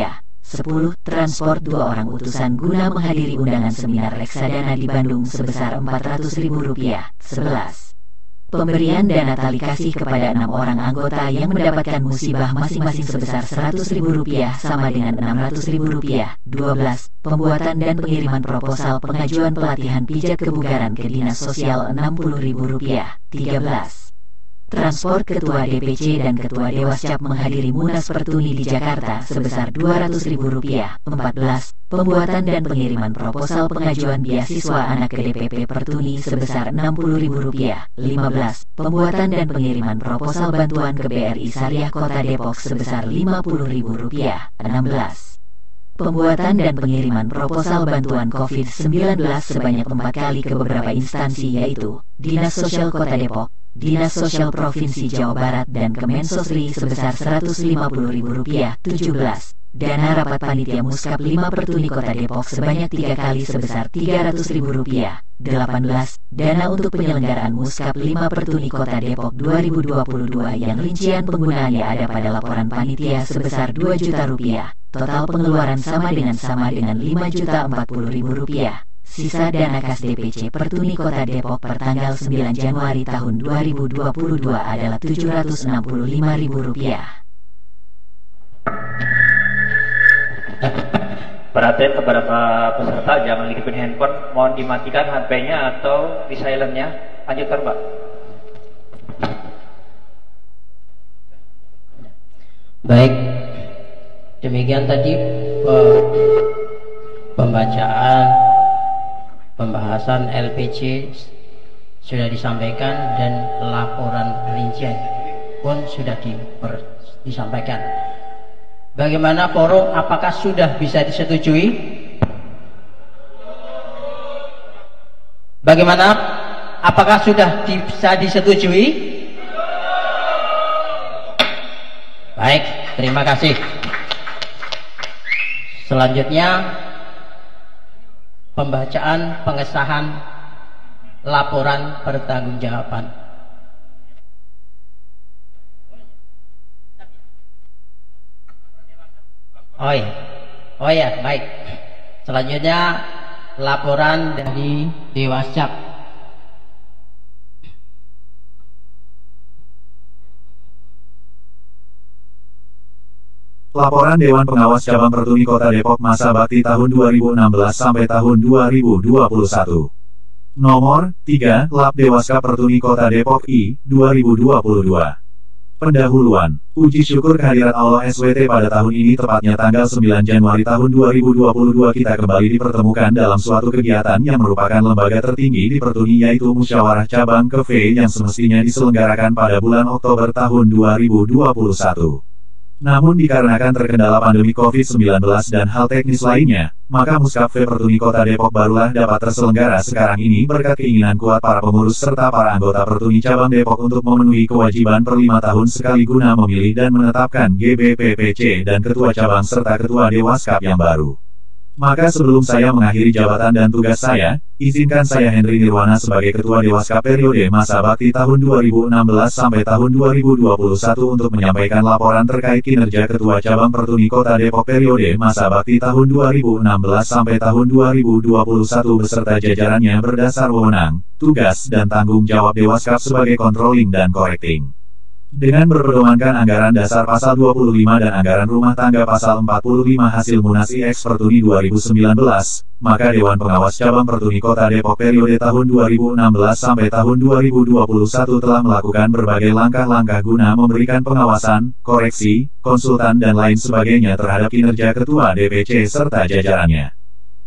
10. Transport 2 orang utusan guna menghadiri undangan seminar reksadana di Bandung sebesar Rp400.000. 11. Pemberian dana tali kasih kepada 6 orang anggota yang mendapatkan musibah masing-masing sebesar Rp100.000 sama dengan Rp600.000. 12. Pembuatan dan pengiriman proposal pengajuan pelatihan pijat kebugaran ke Dinas Sosial Rp60.000. 13. Transport Ketua DPC dan Ketua Dewascap menghadiri Munas Pertuni di Jakarta sebesar Rp200.000. 14. Pembuatan dan pengiriman proposal pengajuan beasiswa anak ke DPP Pertuni sebesar Rp60.000. 15. Pembuatan dan pengiriman proposal bantuan ke BRI Syariah Kota Depok sebesar Rp50.000. 16. Pembuatan dan pengiriman proposal bantuan COVID-19 sebanyak 4 kali ke beberapa instansi yaitu Dinas Sosial Kota Depok, Dinas Sosial Provinsi Jawa Barat dan Kemensosri sebesar Rp150.000. 17. Dana rapat panitia Muskap 5 Pertuni Kota Depok sebanyak 3 kali sebesar Rp300.000. 18. Dana untuk penyelenggaraan Muskap 5 Pertuni Kota Depok 2022 yang rincian penggunaannya ada pada laporan panitia sebesar Rp2 juta. Total pengeluaran sama dengan Rp5.040.000. Sisa dana kas DPC Pertuni Kota Depok per tanggal 9 Januari tahun 2022 adalah Rp765.000. Perhatian kepada para peserta, jangan hidupin handphone, mohon dimatikan HP-nya atau di silent-nya. Lanjutkan, Pak. Baik, demikian tadi pembahasan LPC sudah disampaikan dan laporan rincian pun sudah disampaikan. Bagaimana forum, apakah sudah bisa disetujui? Bagaimana? Apakah sudah bisa disetujui? Baik, terima kasih. Selanjutnya pembacaan pengesahan laporan pertanggungjawaban. Oh ya, baik. Selanjutnya laporan dari Dewascap. Laporan Dewan Pengawas Cabang Pertuni Kota Depok masa bakti tahun 2016 sampai tahun 2021. Nomor 3, Lab Dewascap Pertuni Kota Depok I 2022. Pendahuluan, puji syukur kehadirat Allah SWT pada tahun ini tepatnya tanggal 9 Januari tahun 2022 kita kembali dipertemukan dalam suatu kegiatan yang merupakan lembaga tertinggi di Pertuni yaitu Musyawarah Cabang KV yang semestinya diselenggarakan pada bulan Oktober tahun 2021. Namun dikarenakan terkendala pandemi COVID-19 dan hal teknis lainnya, maka Muskap V Pertuni Kota Depok barulah dapat terselenggara sekarang ini berkat keinginan kuat para pengurus serta para anggota Pertuni Cabang Depok untuk memenuhi kewajiban per 5 tahun sekali guna memilih dan menetapkan GBPPC dan Ketua Cabang serta Ketua Dewascap yang baru. Maka sebelum saya mengakhiri jabatan dan tugas saya, izinkan saya Henry Nirwana sebagai Ketua Dewaskap periode masa bakti tahun 2016 sampai tahun 2021 untuk menyampaikan laporan terkait kinerja Ketua Cabang Pertuni Kota Depok periode masa bakti tahun 2016 sampai tahun 2021 beserta jajarannya berdasar wewenang, tugas dan tanggung jawab Dewaskap sebagai controlling dan correcting. Dengan berpedomankan anggaran dasar pasal 25 dan anggaran rumah tangga pasal 45 hasil Munas IX Pertuni 2019, maka Dewan Pengawas Cabang Pertuni Kota Depok periode tahun 2016 sampai tahun 2021 telah melakukan berbagai langkah-langkah guna memberikan pengawasan, koreksi, konsultan dan lain sebagainya terhadap kinerja Ketua DPC serta jajarannya.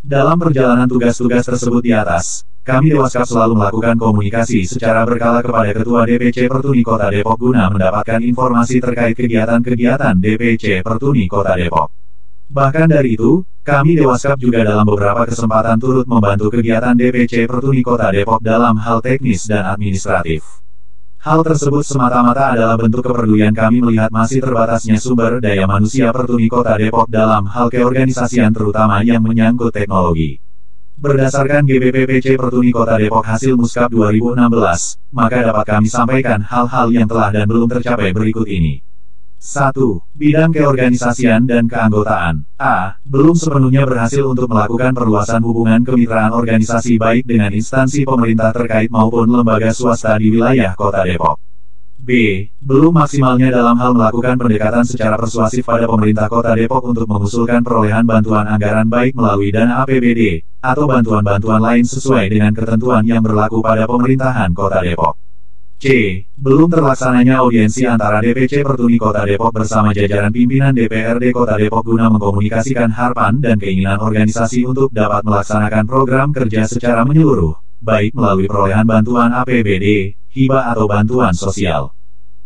Dalam perjalanan tugas-tugas tersebut di atas, kami Dewaskap selalu melakukan komunikasi secara berkala kepada Ketua DPC Pertuni Kota Depok guna mendapatkan informasi terkait kegiatan-kegiatan DPC Pertuni Kota Depok. Bahkan dari itu, kami Dewaskap juga dalam beberapa kesempatan turut membantu kegiatan DPC Pertuni Kota Depok dalam hal teknis dan administratif. Hal tersebut semata-mata adalah bentuk kepedulian kami melihat masih terbatasnya sumber daya manusia Pertuni Kota Depok dalam hal keorganisasian terutama yang menyangkut teknologi. Berdasarkan GBPPC Pertuni Kota Depok hasil Muskap 2016, maka dapat kami sampaikan hal-hal yang telah dan belum tercapai berikut ini. 1. Bidang keorganisasian dan keanggotaan. A. Belum sepenuhnya berhasil untuk melakukan perluasan hubungan kemitraan organisasi baik dengan instansi pemerintah terkait maupun lembaga swasta di wilayah Kota Depok. B. Belum maksimalnya dalam hal melakukan pendekatan secara persuasif pada pemerintah Kota Depok untuk mengusulkan perolehan bantuan anggaran baik melalui dana APBD, atau bantuan-bantuan lain sesuai dengan ketentuan yang berlaku pada pemerintahan Kota Depok. C. Belum terlaksananya audiensi antara DPC Pertuni Kota Depok bersama jajaran pimpinan DPRD Kota Depok guna mengkomunikasikan harapan dan keinginan organisasi untuk dapat melaksanakan program kerja secara menyeluruh, baik melalui perolehan bantuan APBD, hibah atau bantuan sosial.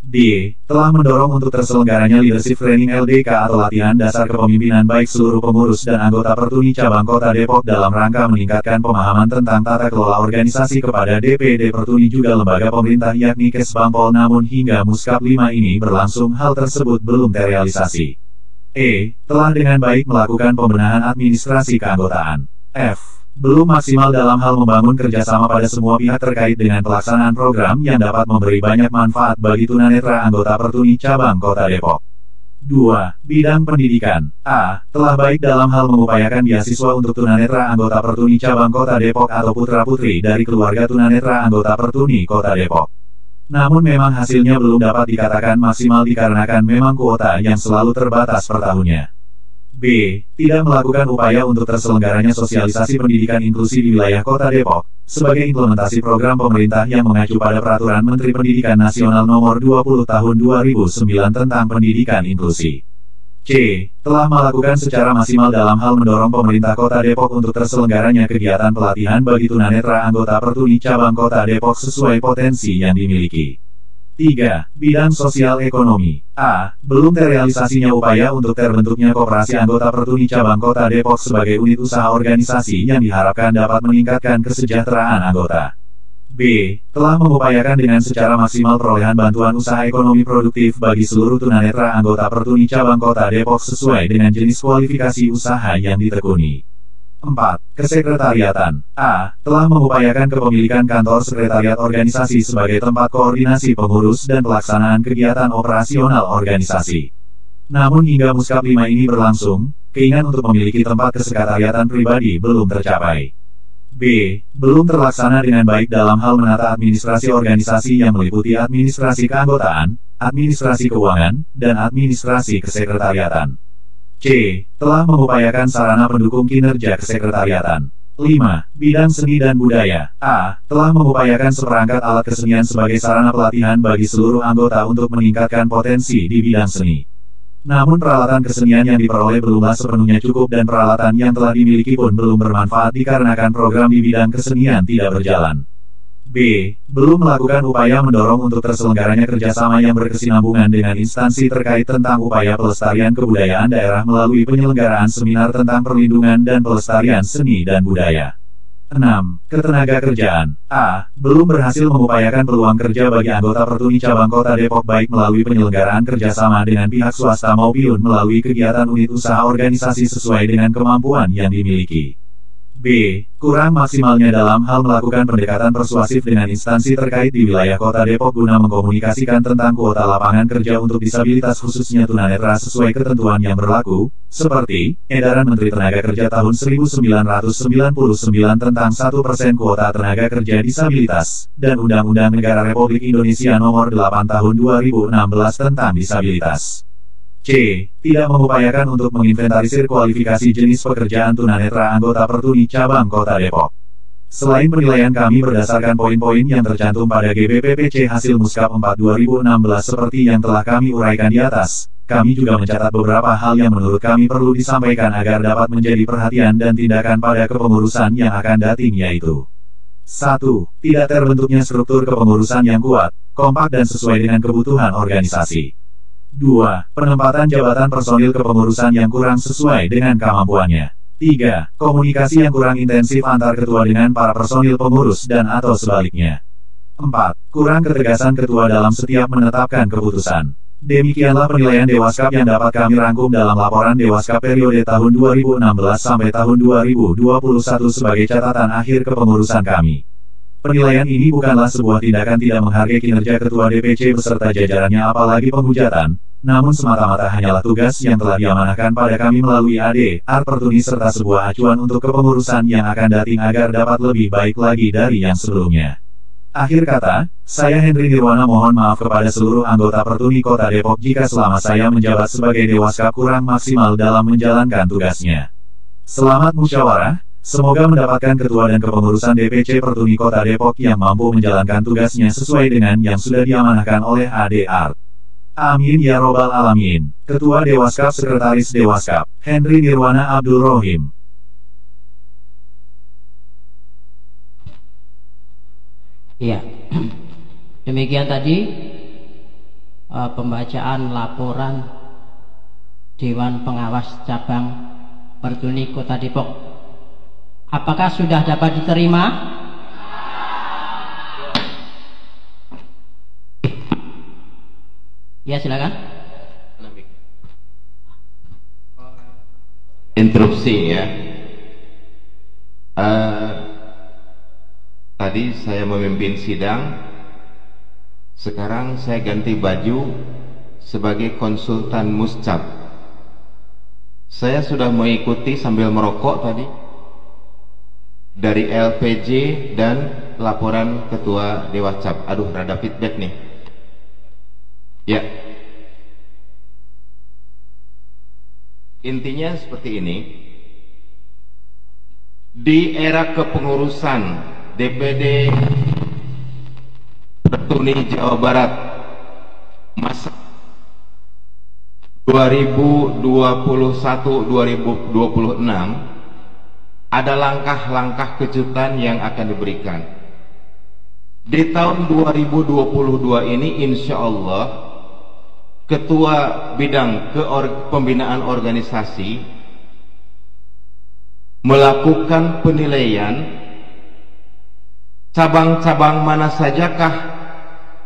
D. Telah mendorong untuk terselenggaranya leadership training LDK atau latihan dasar kepemimpinan baik seluruh pengurus dan anggota Pertuni Cabang Kota Depok dalam rangka meningkatkan pemahaman tentang tata kelola organisasi kepada DPD Pertuni juga lembaga pemerintah yakni Kesbangpol, namun hingga Muskap 5 ini berlangsung hal tersebut belum terrealisasi. E. Telah dengan baik melakukan pembenahan administrasi keanggotaan. F. Belum maksimal dalam hal membangun kerjasama pada semua pihak terkait dengan pelaksanaan program yang dapat memberi banyak manfaat bagi tunanetra anggota Pertuni Cabang Kota Depok. 2. Bidang pendidikan. A. Telah baik dalam hal mengupayakan beasiswa untuk tunanetra anggota Pertuni Cabang Kota Depok atau putra-putri dari keluarga tunanetra anggota Pertuni Kota Depok. Namun memang hasilnya belum dapat dikatakan maksimal dikarenakan memang kuota yang selalu terbatas per tahunnya. B. Tidak melakukan upaya untuk terselenggaranya sosialisasi pendidikan inklusi di wilayah Kota Depok, sebagai implementasi program pemerintah yang mengacu pada Peraturan Menteri Pendidikan Nasional Nomor 20 Tahun 2009 tentang Pendidikan Inklusi. C. Telah melakukan secara maksimal dalam hal mendorong pemerintah Kota Depok untuk terselenggaranya kegiatan pelatihan bagi tunanetra anggota Pertuni Cabang Kota Depok sesuai potensi yang dimiliki. 3. Bidang sosial ekonomi. A. Belum terrealisasinya upaya untuk terbentuknya koperasi anggota Pertuni Cabang Kota Depok sebagai unit usaha organisasi yang diharapkan dapat meningkatkan kesejahteraan anggota. B. Telah mengupayakan dengan secara maksimal perolehan bantuan usaha ekonomi produktif bagi seluruh tunanetra anggota Pertuni Cabang Kota Depok sesuai dengan jenis kualifikasi usaha yang ditekuni. 4. Kesekretariatan. A. Telah mengupayakan kepemilikan kantor sekretariat organisasi sebagai tempat koordinasi pengurus dan pelaksanaan kegiatan operasional organisasi. Namun hingga Muskap 5 ini berlangsung, keinginan untuk memiliki tempat kesekretariatan pribadi belum tercapai. B. Belum terlaksana dengan baik dalam hal menata administrasi organisasi yang meliputi administrasi keanggotaan, administrasi keuangan, dan administrasi kesekretariatan. C. Telah mengupayakan sarana pendukung kinerja kesekretariatan. 5. Bidang seni dan budaya. A. Telah mengupayakan seperangkat alat kesenian sebagai sarana pelatihan bagi seluruh anggota untuk meningkatkan potensi di bidang seni. Namun peralatan kesenian yang diperoleh belumlah sepenuhnya cukup dan peralatan yang telah dimiliki pun belum bermanfaat dikarenakan program di bidang kesenian tidak berjalan. B. Belum melakukan upaya mendorong untuk terselenggaranya kerjasama yang berkesinambungan dengan instansi terkait tentang upaya pelestarian kebudayaan daerah melalui penyelenggaraan seminar tentang perlindungan dan pelestarian seni dan budaya. 6. Ketenagakerjaan. A. Belum berhasil mengupayakan peluang kerja bagi anggota Pertuni Cabang Kota Depok baik melalui penyelenggaraan kerjasama dengan pihak swasta maupun melalui kegiatan unit usaha organisasi sesuai dengan kemampuan yang dimiliki. B. Kurang maksimalnya dalam hal melakukan pendekatan persuasif dengan instansi terkait di wilayah Kota Depok guna mengkomunikasikan tentang kuota lapangan kerja untuk disabilitas khususnya tunanetra sesuai ketentuan yang berlaku, seperti Edaran Menteri Tenaga Kerja tahun 1999 tentang 1% kuota tenaga kerja disabilitas, dan Undang-Undang Negara Republik Indonesia Nomor 8 Tahun 2016 tentang disabilitas. C. Tidak mengupayakan untuk menginventarisir kualifikasi jenis pekerjaan tunanetra anggota Pertuni Cabang Kota Depok. Selain penilaian kami berdasarkan poin-poin yang tercantum pada GBPPC hasil Muskap 4 2016 seperti yang telah kami uraikan di atas, kami juga mencatat beberapa hal yang menurut kami perlu disampaikan agar dapat menjadi perhatian dan tindakan pada kepengurusan yang akan datang yaitu 1. Tidak terbentuknya struktur kepengurusan yang kuat, kompak dan sesuai dengan kebutuhan organisasi. 2. Penempatan jabatan personil kepengurusan yang kurang sesuai dengan kemampuannya. 3. Komunikasi yang kurang intensif antar ketua dengan para personil pengurus dan atau sebaliknya. 4. Kurang ketegasan ketua dalam setiap menetapkan keputusan. Demikianlah penilaian Dewaskap yang dapat kami rangkum dalam laporan Dewaskap periode tahun 2016 sampai tahun 2021 sebagai catatan akhir kepengurusan kami. Penilaian ini bukanlah sebuah tindakan tidak menghargai kinerja Ketua DPC beserta jajarannya apalagi penghujatan, namun semata-mata hanyalah tugas yang telah diamanahkan pada kami melalui AD/AR Pertuni serta sebuah acuan untuk kepengurusan yang akan datang agar dapat lebih baik lagi dari yang sebelumnya. Akhir kata, saya Henry Nirwana mohon maaf kepada seluruh anggota Pertuni Kota Depok jika selama saya menjabat sebagai Dewaskap kurang maksimal dalam menjalankan tugasnya. Selamat musyawarah. Semoga mendapatkan ketua dan kepengurusan DPC Pertuni Kota Depok yang mampu menjalankan tugasnya sesuai dengan yang sudah diamanahkan oleh AD/AR. Amin ya robbal alamin. Ketua Dewaskap Sekretaris Dewaskap, Henry Nirwana Abdul Rohim. Iya. Demikian tadi pembacaan laporan Dewan Pengawas Cabang Pertuni Kota Depok. Apakah sudah dapat diterima? Ya, silakan. Interupsi ya. Tadi saya memimpin sidang, sekarang saya ganti baju sebagai konsultan Muscap. Saya sudah mengikuti sambil merokok tadi dari LPJ dan laporan Ketua Dewascap. Aduh, rada feedback nih. Ya. Intinya seperti ini. Di era kepengurusan DPD Pertuni Jawa Barat masa 2021-2026 ada langkah-langkah kejutan yang akan diberikan. Di tahun 2022 ini insya Allah Ketua Bidang Pembinaan Organisasi melakukan penilaian cabang-cabang mana sajakah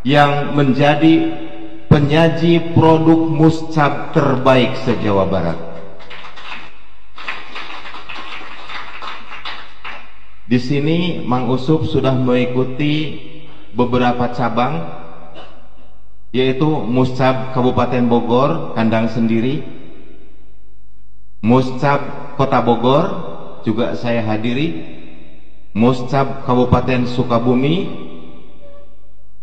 yang menjadi penyaji produk Muscap terbaik se-Jawa Barat. Di sini Mang Usup sudah mengikuti beberapa cabang, yaitu Muscap Kabupaten Bogor, kandang sendiri, Muscap Kota Bogor, juga saya hadiri, Muscap Kabupaten Sukabumi,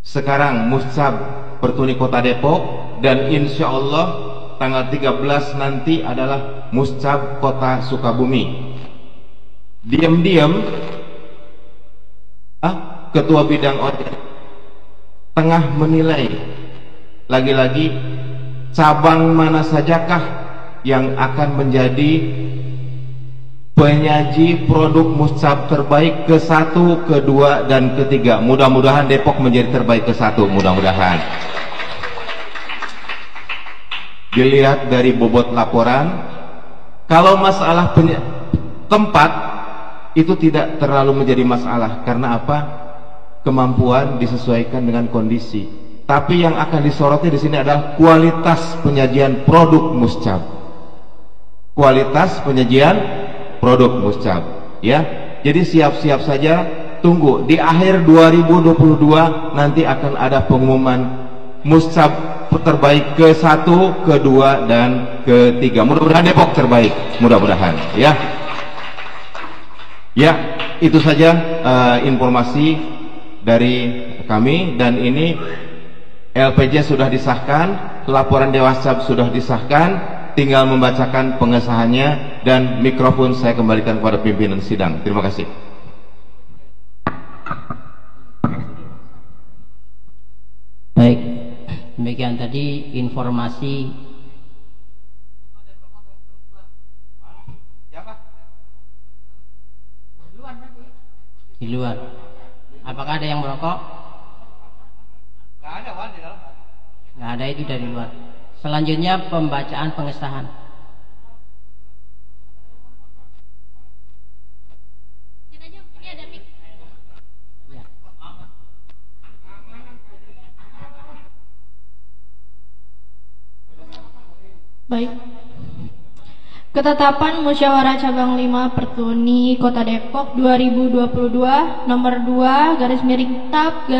sekarang Muscap Pertuni Kota Depok, dan insya Allah tanggal 13 nanti adalah Muscap Kota Sukabumi. Diam-diam Ketua Bidang Organisasi tengah menilai lagi-lagi cabang mana sajakah yang akan menjadi penyaji produk Muscap terbaik ke-1, ke-2, dan ke-3. Mudah-mudahan Depok menjadi terbaik ke-1, mudah-mudahan. Dilihat dari bobot laporan, kalau masalah tempat itu tidak terlalu menjadi masalah. Karena apa? Kemampuan disesuaikan dengan kondisi. Tapi yang akan disoroti di sini adalah kualitas penyajian produk Muscab. Kualitas penyajian produk Muscab, ya. Jadi siap-siap saja, tunggu di akhir 2022 nanti akan ada pengumuman Muscab terbaik ke-1, ke-2 dan ke-3. Mudah-mudahan Depok terbaik, mudah-mudahan, ya. Ya, itu saja informasi dari kami, dan ini LPJ sudah disahkan, laporan Dewas Cap sudah disahkan, tinggal membacakan pengesahannya, dan mikrofon saya kembalikan kepada pimpinan sidang. Terima kasih. Baik, demikian tadi informasi di luar. Apakah ada yang merokok? Nggak ada, itu dari luar. Selanjutnya pembacaan pengesahan. Ya. Baik. Ketetapan Musyawarah Cabang 5 Pertuni Kota Depok 2022 nomor 2 /TAP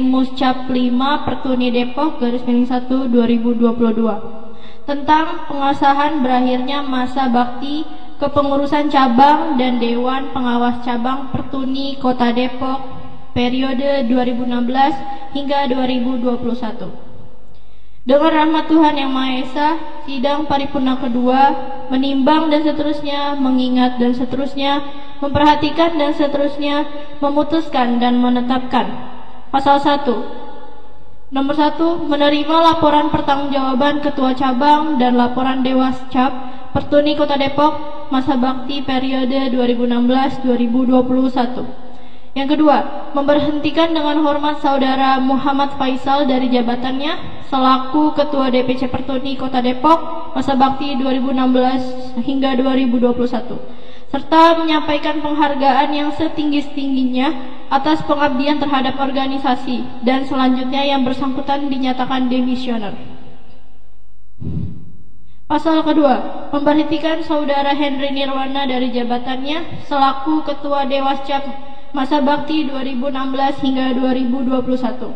Muscap 5 Pertuni Depok /1 2022 tentang pengesahan berakhirnya masa bakti kepengurusan cabang dan Dewan Pengawas Cabang Pertuni Kota Depok periode 2016 hingga 2021. Dengan rahmat Tuhan Yang Maha Esa, sidang paripurna kedua menimbang dan seterusnya, mengingat dan seterusnya, memperhatikan dan seterusnya, memutuskan dan menetapkan. Pasal 1. Nomor 1, menerima laporan pertanggungjawaban Ketua Cabang dan laporan Dewas Cap Pertuni Kota Depok masa bakti periode 2016-2021. Yang kedua, memberhentikan dengan hormat Saudara Muhammad Faisal dari jabatannya selaku Ketua DPC Pertuni Kota Depok masa bakti 2016 hingga 2021, serta menyampaikan penghargaan yang setinggi-tingginya atas pengabdian terhadap organisasi, dan selanjutnya yang bersangkutan dinyatakan demisioner. Pasal kedua, memberhentikan Saudara Henry Nirwana dari jabatannya selaku Ketua Dewas Cap masa bakti 2016 hingga 2021,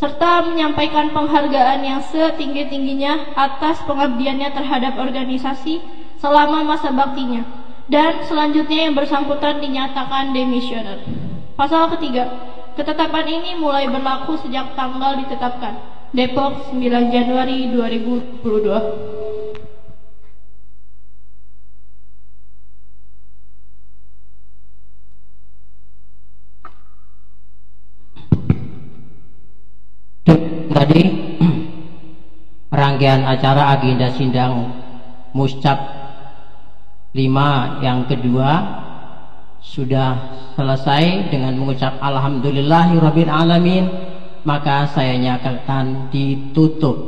serta menyampaikan penghargaan yang setinggi-tingginya atas pengabdiannya terhadap organisasi selama masa baktinya, dan selanjutnya yang bersangkutan dinyatakan demisioner. Pasal ketiga, ketetapan ini mulai berlaku sejak tanggal ditetapkan, Depok 9 Januari 2022. Tadi rangkaian acara agenda sidang Muscap 5 yang kedua sudah selesai dengan mengucap alhamdulillahirabbil alamin, maka saya nyatakan ditutup.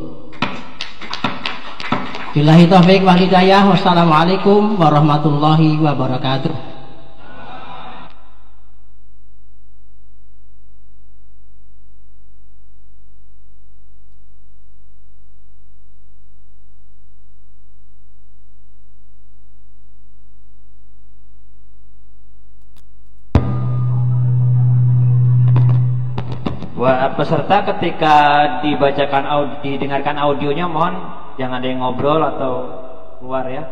Billahi taufik wal hidayah. Wassalamualaikum warahmatullahi wabarakatuh. Peserta ketika didengarkan audionya mohon jangan ada yang ngobrol atau keluar ya.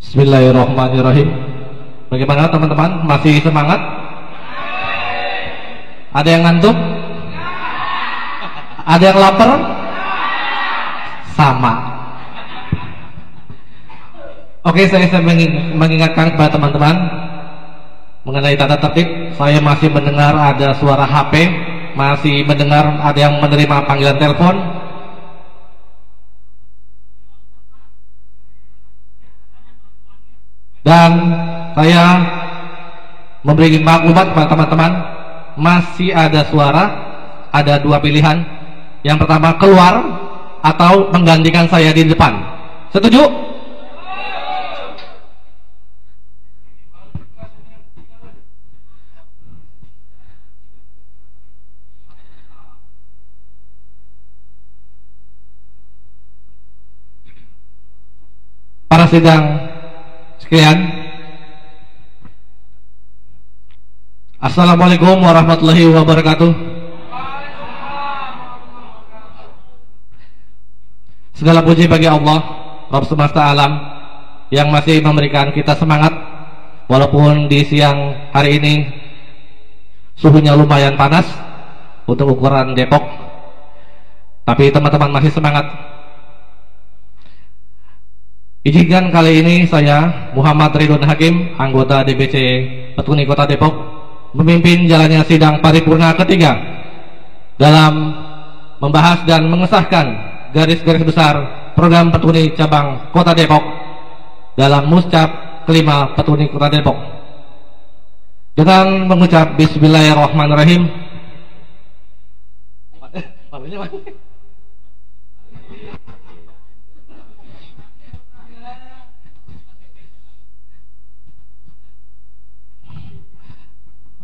Bismillahirrahmanirrahim. Bagaimana teman-teman? Masih semangat? Ada yang ngantuk? Ada yang lapar? Sama. Oke, saya mengingatkan kepada teman-teman mengenai tata tertib. Saya masih mendengar ada suara HP, masih mendengar ada yang menerima panggilan telepon. Dan saya memberi maklumat kepada teman-teman, masih ada suara, ada dua pilihan. Yang pertama, keluar atau menggantikan saya di depan. Setuju? Para sidang sekalian, Assalamualaikum warahmatullahi wabarakatuh. Segala puji bagi Allah, Rabb semesta alam, yang masih memberikan kita semangat walaupun di siang hari ini suhunya lumayan panas untuk ukuran Depok, tapi teman-teman masih semangat. Izinkan kali ini saya, Muhammad Ridwan Hakim, anggota DPC Petuni Kota Depok, memimpin jalannya sidang paripurna ketiga dalam membahas dan mengesahkan garis-garis besar program Petuni Cabang Kota Depok dalam Muscap kelima Petuni Kota Depok. Dengan mengucap Bismillahirrahmanirrahim.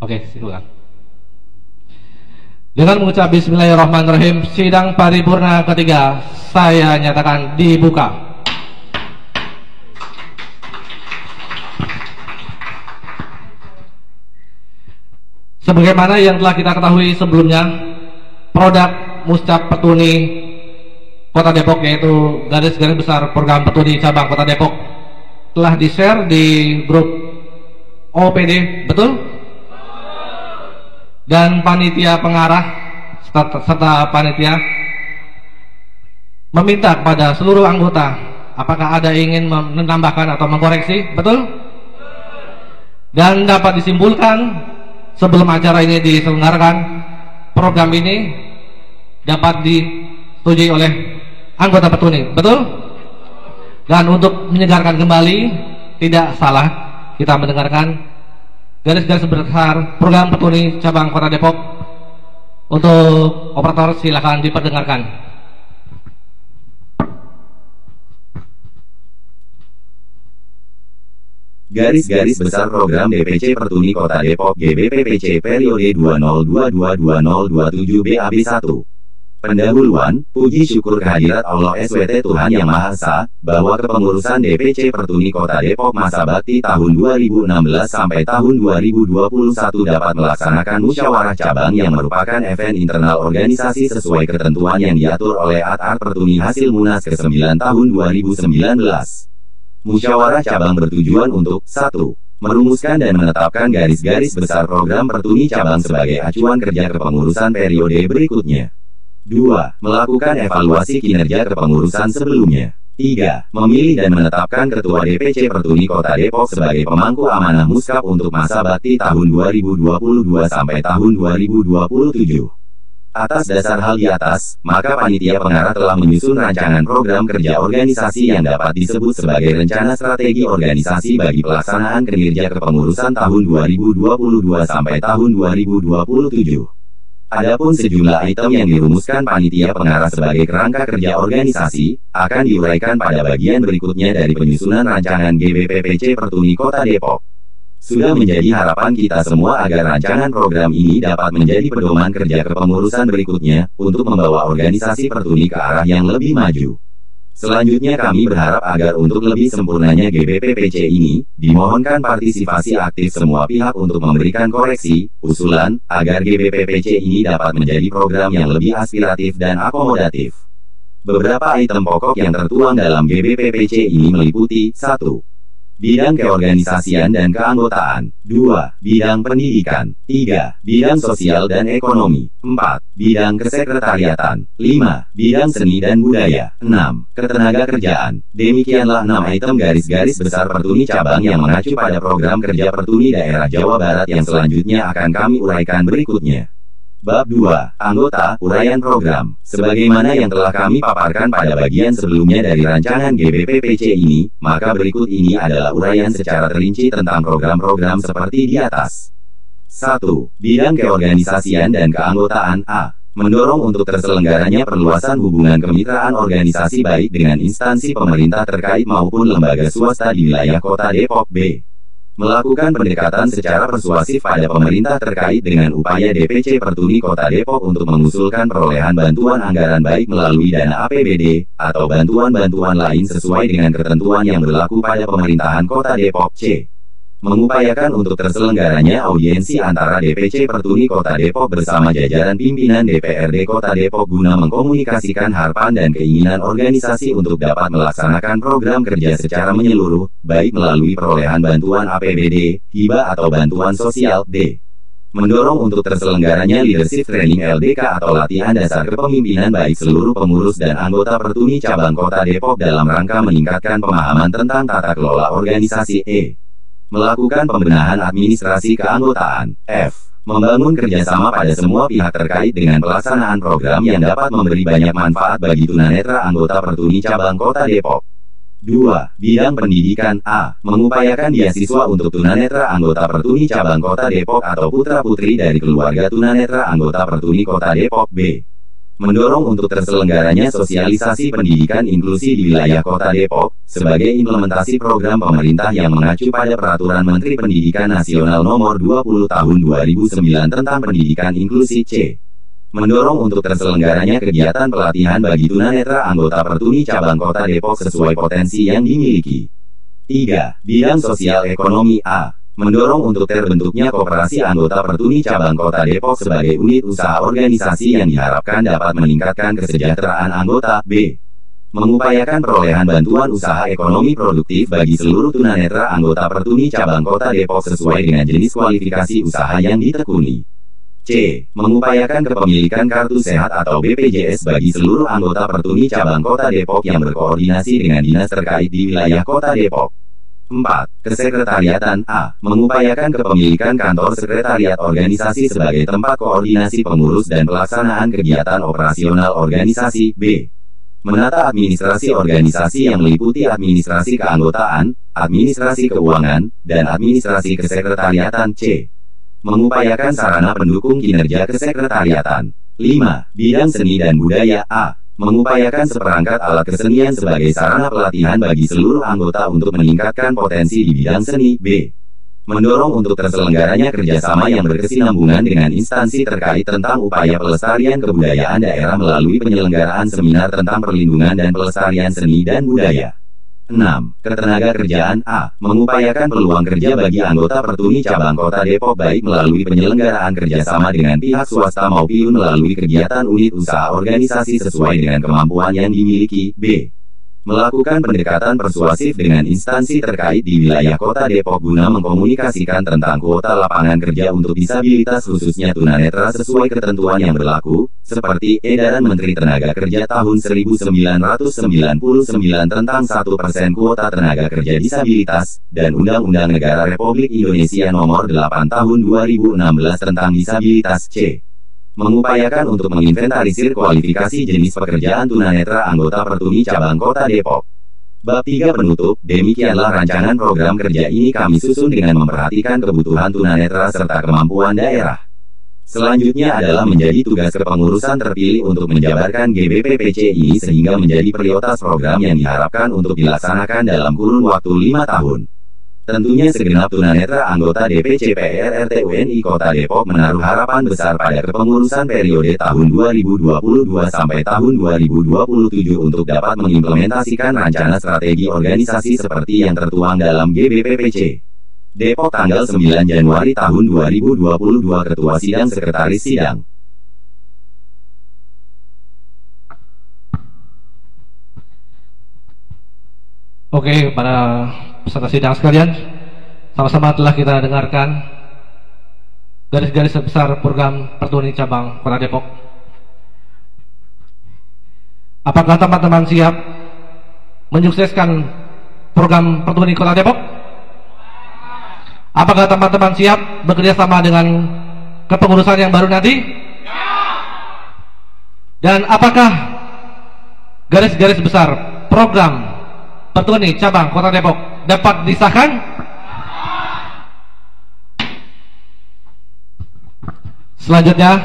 Oke, silakan. Dengan mengucap Bismillahirrahmanirrahim, sidang paripurna ketiga saya nyatakan dibuka. Sebagaimana yang telah kita ketahui sebelumnya, produk Muscap Petuni Kota Depok, yaitu garis-garis besar program Petuni Cabang Kota Depok, telah di-share di grup OPD, betul? Dan panitia pengarah serta panitia meminta kepada seluruh anggota apakah ada ingin menambahkan atau mengkoreksi, betul? Dan dapat disimpulkan sebelum acara ini diselenggarakan, program ini dapat disetujui oleh anggota Petuni, betul? Dan untuk menyegarkan kembali, tidak salah kita mendengarkan garis-garis besar program Petuni Cabang Kota Depok. Untuk operator silakan diperdengarkan. Garis-garis besar program DPC Petuni Kota Depok GBPPC periode 2022-2027 BAB1. Pendahuluan, puji syukur kehadirat Allah SWT Tuhan Yang Maha Esa, bahwa kepengurusan DPC Petuni Kota Depok masa bakti tahun 2016 sampai tahun 2021 dapat melaksanakan musyawarah cabang yang merupakan event internal organisasi sesuai ketentuan yang diatur oleh Ad-Art Petuni hasil Munas ke-9 tahun 2019. Musyawarah cabang bertujuan untuk 1. Merumuskan dan menetapkan garis-garis besar program Petuni cabang sebagai acuan kerja kepengurusan periode berikutnya. 2. Melakukan evaluasi kinerja kepengurusan sebelumnya. 3. Memilih dan menetapkan Ketua DPC Petuni Kota Depok sebagai pemangku amanah Muskap untuk masa bakti tahun 2022 sampai tahun 2027. Atas dasar hal di atas, maka panitia pengarah telah menyusun rancangan program kerja organisasi yang dapat disebut sebagai rencana strategi organisasi bagi pelaksanaan kinerja kepengurusan tahun 2022 sampai tahun 2027. Adapun sejumlah item yang dirumuskan panitia pengarah sebagai kerangka kerja organisasi, akan diuraikan pada bagian berikutnya dari penyusunan rancangan GBPPC Petuni Kota Depok. Sudah menjadi harapan kita semua agar rancangan program ini dapat menjadi pedoman kerja kepengurusan berikutnya, untuk membawa organisasi Petuni ke arah yang lebih maju. Selanjutnya kami berharap agar untuk lebih sempurnanya GBPPC ini, dimohonkan partisipasi aktif semua pihak untuk memberikan koreksi, usulan, agar GBPPC ini dapat menjadi program yang lebih aspiratif dan akomodatif. Beberapa item pokok yang tertuang dalam GBPPC ini meliputi 1. Bidang keorganisasian dan keanggotaan. 2. Bidang pendidikan. 3. Bidang sosial dan ekonomi. 4. Bidang kesekretariatan. 5. Bidang seni dan budaya. 6. Ketenaga kerjaan. Demikianlah 6 item garis-garis besar Petuni cabang yang mengacu pada program kerja Petuni daerah Jawa Barat yang selanjutnya akan kami uraikan berikutnya. Bab 2. Anggota, uraian program. Sebagaimana yang telah kami paparkan pada bagian sebelumnya dari rancangan GBPPC ini, maka berikut ini adalah uraian secara terinci tentang program-program seperti di atas. 1. Bidang keorganisasian dan keanggotaan. A. Mendorong untuk terselenggaranya perluasan hubungan kemitraan organisasi baik dengan instansi pemerintah terkait maupun lembaga swasta di wilayah Kota Depok. B. Melakukan pendekatan secara persuasif pada pemerintah terkait dengan upaya DPC Pertuni Kota Depok untuk mengusulkan perolehan bantuan anggaran baik melalui dana APBD, atau bantuan-bantuan lain sesuai dengan ketentuan yang berlaku pada pemerintahan Kota Depok. C. Mengupayakan untuk terselenggaranya audiensi antara DPC Pertuni Kota Depok bersama jajaran pimpinan DPRD Kota Depok guna mengkomunikasikan harapan dan keinginan organisasi untuk dapat melaksanakan program kerja secara menyeluruh, baik melalui perolehan bantuan APBD, hibah atau bantuan sosial. D. Mendorong untuk terselenggaranya leadership training LDK atau latihan dasar kepemimpinan baik seluruh pengurus dan anggota Pertuni cabang Kota Depok dalam rangka meningkatkan pemahaman tentang tata kelola organisasi. E. Melakukan pembenahan administrasi keanggotaan. F. Membangun kerjasama pada semua pihak terkait dengan pelaksanaan program yang dapat memberi banyak manfaat bagi tunanetra anggota Pertuni cabang Kota Depok. 2. Bidang pendidikan. A. Mengupayakan beasiswa untuk tunanetra anggota Pertuni cabang Kota Depok atau putra-putri dari keluarga tunanetra anggota Pertuni Kota Depok. B. Mendorong untuk terselenggaranya sosialisasi pendidikan inklusi di wilayah Kota Depok, sebagai implementasi program pemerintah yang mengacu pada Peraturan Menteri Pendidikan Nasional Nomor 20 Tahun 2009 tentang pendidikan inklusi. C. Mendorong untuk terselenggaranya kegiatan pelatihan bagi tunanetra anggota Pertuni cabang Kota Depok sesuai potensi yang dimiliki. 3. Bidang sosial ekonomi. A. Mendorong untuk terbentuknya koperasi anggota Pertuni cabang Kota Depok sebagai unit usaha organisasi yang diharapkan dapat meningkatkan kesejahteraan anggota. B. Mengupayakan perolehan bantuan usaha ekonomi produktif bagi seluruh tunanetra anggota Pertuni cabang Kota Depok sesuai dengan jenis kualifikasi usaha yang ditekuni. C. Mengupayakan kepemilikan kartu sehat atau BPJS bagi seluruh anggota Pertuni cabang Kota Depok yang berkoordinasi dengan dinas terkait di wilayah Kota Depok. 4. Kesekretariatan. A. Mengupayakan kepemilikan kantor sekretariat organisasi sebagai tempat koordinasi pengurus dan pelaksanaan kegiatan operasional organisasi. B. Menata administrasi organisasi yang meliputi administrasi keanggotaan, administrasi keuangan, dan administrasi kesekretariatan. C. Mengupayakan sarana pendukung kinerja kesekretariatan. 5. Bidang seni dan budaya. A. Mengupayakan seperangkat alat kesenian sebagai sarana pelatihan bagi seluruh anggota untuk meningkatkan potensi di bidang seni. B. Mendorong untuk terselenggaranya kerjasama yang berkesinambungan dengan instansi terkait tentang upaya pelestarian kebudayaan daerah melalui penyelenggaraan seminar tentang perlindungan dan pelestarian seni dan budaya. 6. Ketenagakerjaan. A. Mengupayakan peluang kerja bagi anggota Pertuni cabang Kota Depok baik melalui penyelenggaraan kerjasama dengan pihak swasta maupun melalui kegiatan unit usaha organisasi sesuai dengan kemampuan yang dimiliki. B. Melakukan pendekatan persuasif dengan instansi terkait di wilayah Kota Depok guna mengkomunikasikan tentang kuota lapangan kerja untuk disabilitas khususnya tunanetra sesuai ketentuan yang berlaku, seperti Edaran Menteri Tenaga Kerja Tahun 1999 tentang 1% kuota tenaga kerja disabilitas, dan Undang-Undang Negara Republik Indonesia Nomor 8 Tahun 2016 tentang disabilitas. C. Mengupayakan untuk menginventarisir kualifikasi jenis pekerjaan tunanetra anggota Pertuni cabang Kota Depok. Bab 3 penutup. Demikianlah rancangan program kerja ini kami susun dengan memperhatikan kebutuhan tunanetra serta kemampuan daerah. Selanjutnya adalah menjadi tugas kepengurusan terpilih untuk menjabarkan GBPPC ini sehingga menjadi prioritas program yang diharapkan untuk dilaksanakan dalam kurun waktu 5 tahun. Tentunya segenap tunanetra anggota DPC PRRT UNI Kota Depok menaruh harapan besar pada kepengurusan periode tahun 2022 sampai tahun 2027 untuk dapat mengimplementasikan rencana strategi organisasi seperti yang tertuang dalam GBPPC. Depok tanggal 9 Januari tahun 2022. Ketua Sidang Sekretaris Sidang. Oke, para peserta sidang sekalian, sama-sama telah kita dengarkan garis-garis besar program Pertuni cabang Kota Depok. Apakah teman-teman siap menyukseskan program Pertuni Kota Depok? Apakah teman-teman siap bekerja sama dengan kepengurusan yang baru nanti? Dan apakah garis-garis besar program Pertuni cabang Kota Depok dapat disahkan? Selanjutnya,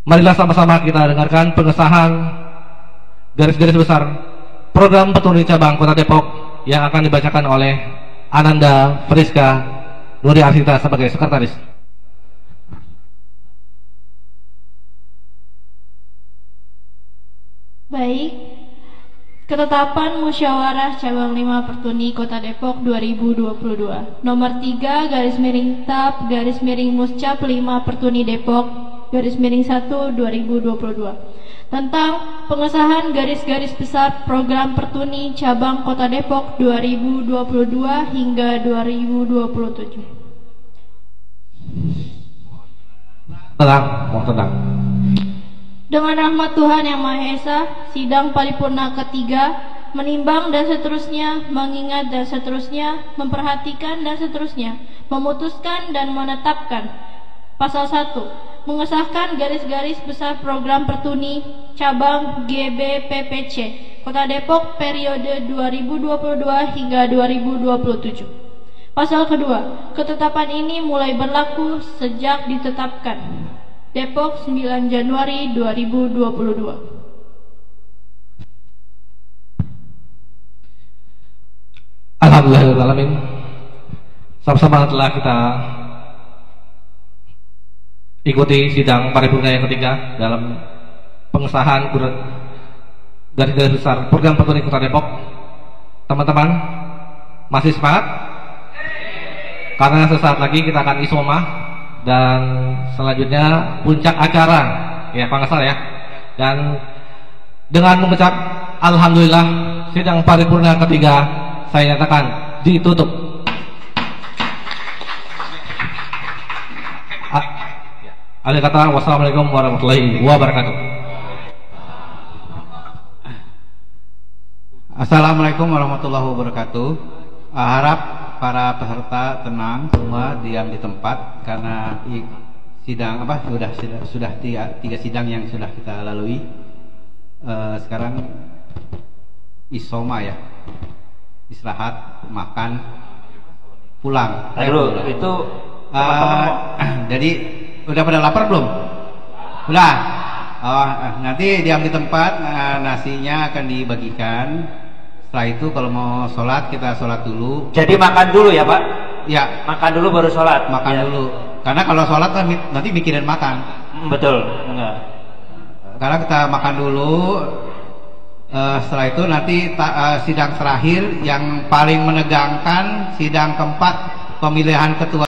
marilah sama-sama kita dengarkan pengesahan garis-garis besar program Pertuni cabang Kota Depok yang akan dibacakan oleh Ananda Friska Nuri Arsita sebagai sekretaris. Baik, ketetapan Musyawarah Cabang 5 Pertuni Kota Depok 2022 Nomor 3 garis miring TAP garis miring Muscap 5 Pertuni Depok garis miring 1 2022 tentang pengesahan garis-garis besar program Pertuni Cabang Kota Depok 2022 hingga 2027. Mohon tenang. Dengan rahmat Tuhan Yang Maha Esa, sidang paripurna ketiga menimbang dan seterusnya, mengingat dan seterusnya, memperhatikan dan seterusnya, memutuskan dan menetapkan. Pasal 1. Mengesahkan garis-garis besar program Pertuni cabang GBPPC Kota Depok periode 2022 hingga 2027. Pasal kedua, ketetapan ini mulai berlaku sejak ditetapkan. Depok 9 Januari 2022. Alhamdulillahirrahmanirrahim. Sama-sama telah kita ikuti sidang paripurna yang ketiga dalam pengesahan garis-garis besar program Pertuni Kota Depok. Teman-teman masih semangat? Karena sesaat lagi kita akan isomah dan selanjutnya puncak acara ya Pak Ngesal ya. Dan dengan mengucap alhamdulillah sidang paripurna ketiga saya nyatakan ditutup. Akhir kata wassalamualaikum warahmatullahi wabarakatuh. Assalamualaikum warahmatullahi wabarakatuh. Harap para peserta tenang semua, diam di tempat karena sidang sudah tiga sidang yang sudah kita lalui. Sekarang isoma ya, istirahat, makan, pulang. Itu jadi udah pada lapar belum? Udah. Oh, nanti diam di tempat, nasinya akan dibagikan. Setelah itu kalau mau sholat kita sholat dulu. Jadi makan dulu ya Pak? Ya. Makan dulu baru sholat. Makan ya. dulu. Karena kalau sholat kan nanti mikirin makan. Betul. Enggak. Karena kita makan dulu. Setelah itu nanti sidang terakhir yang paling menegangkan sidang keempat pemilihan ketua.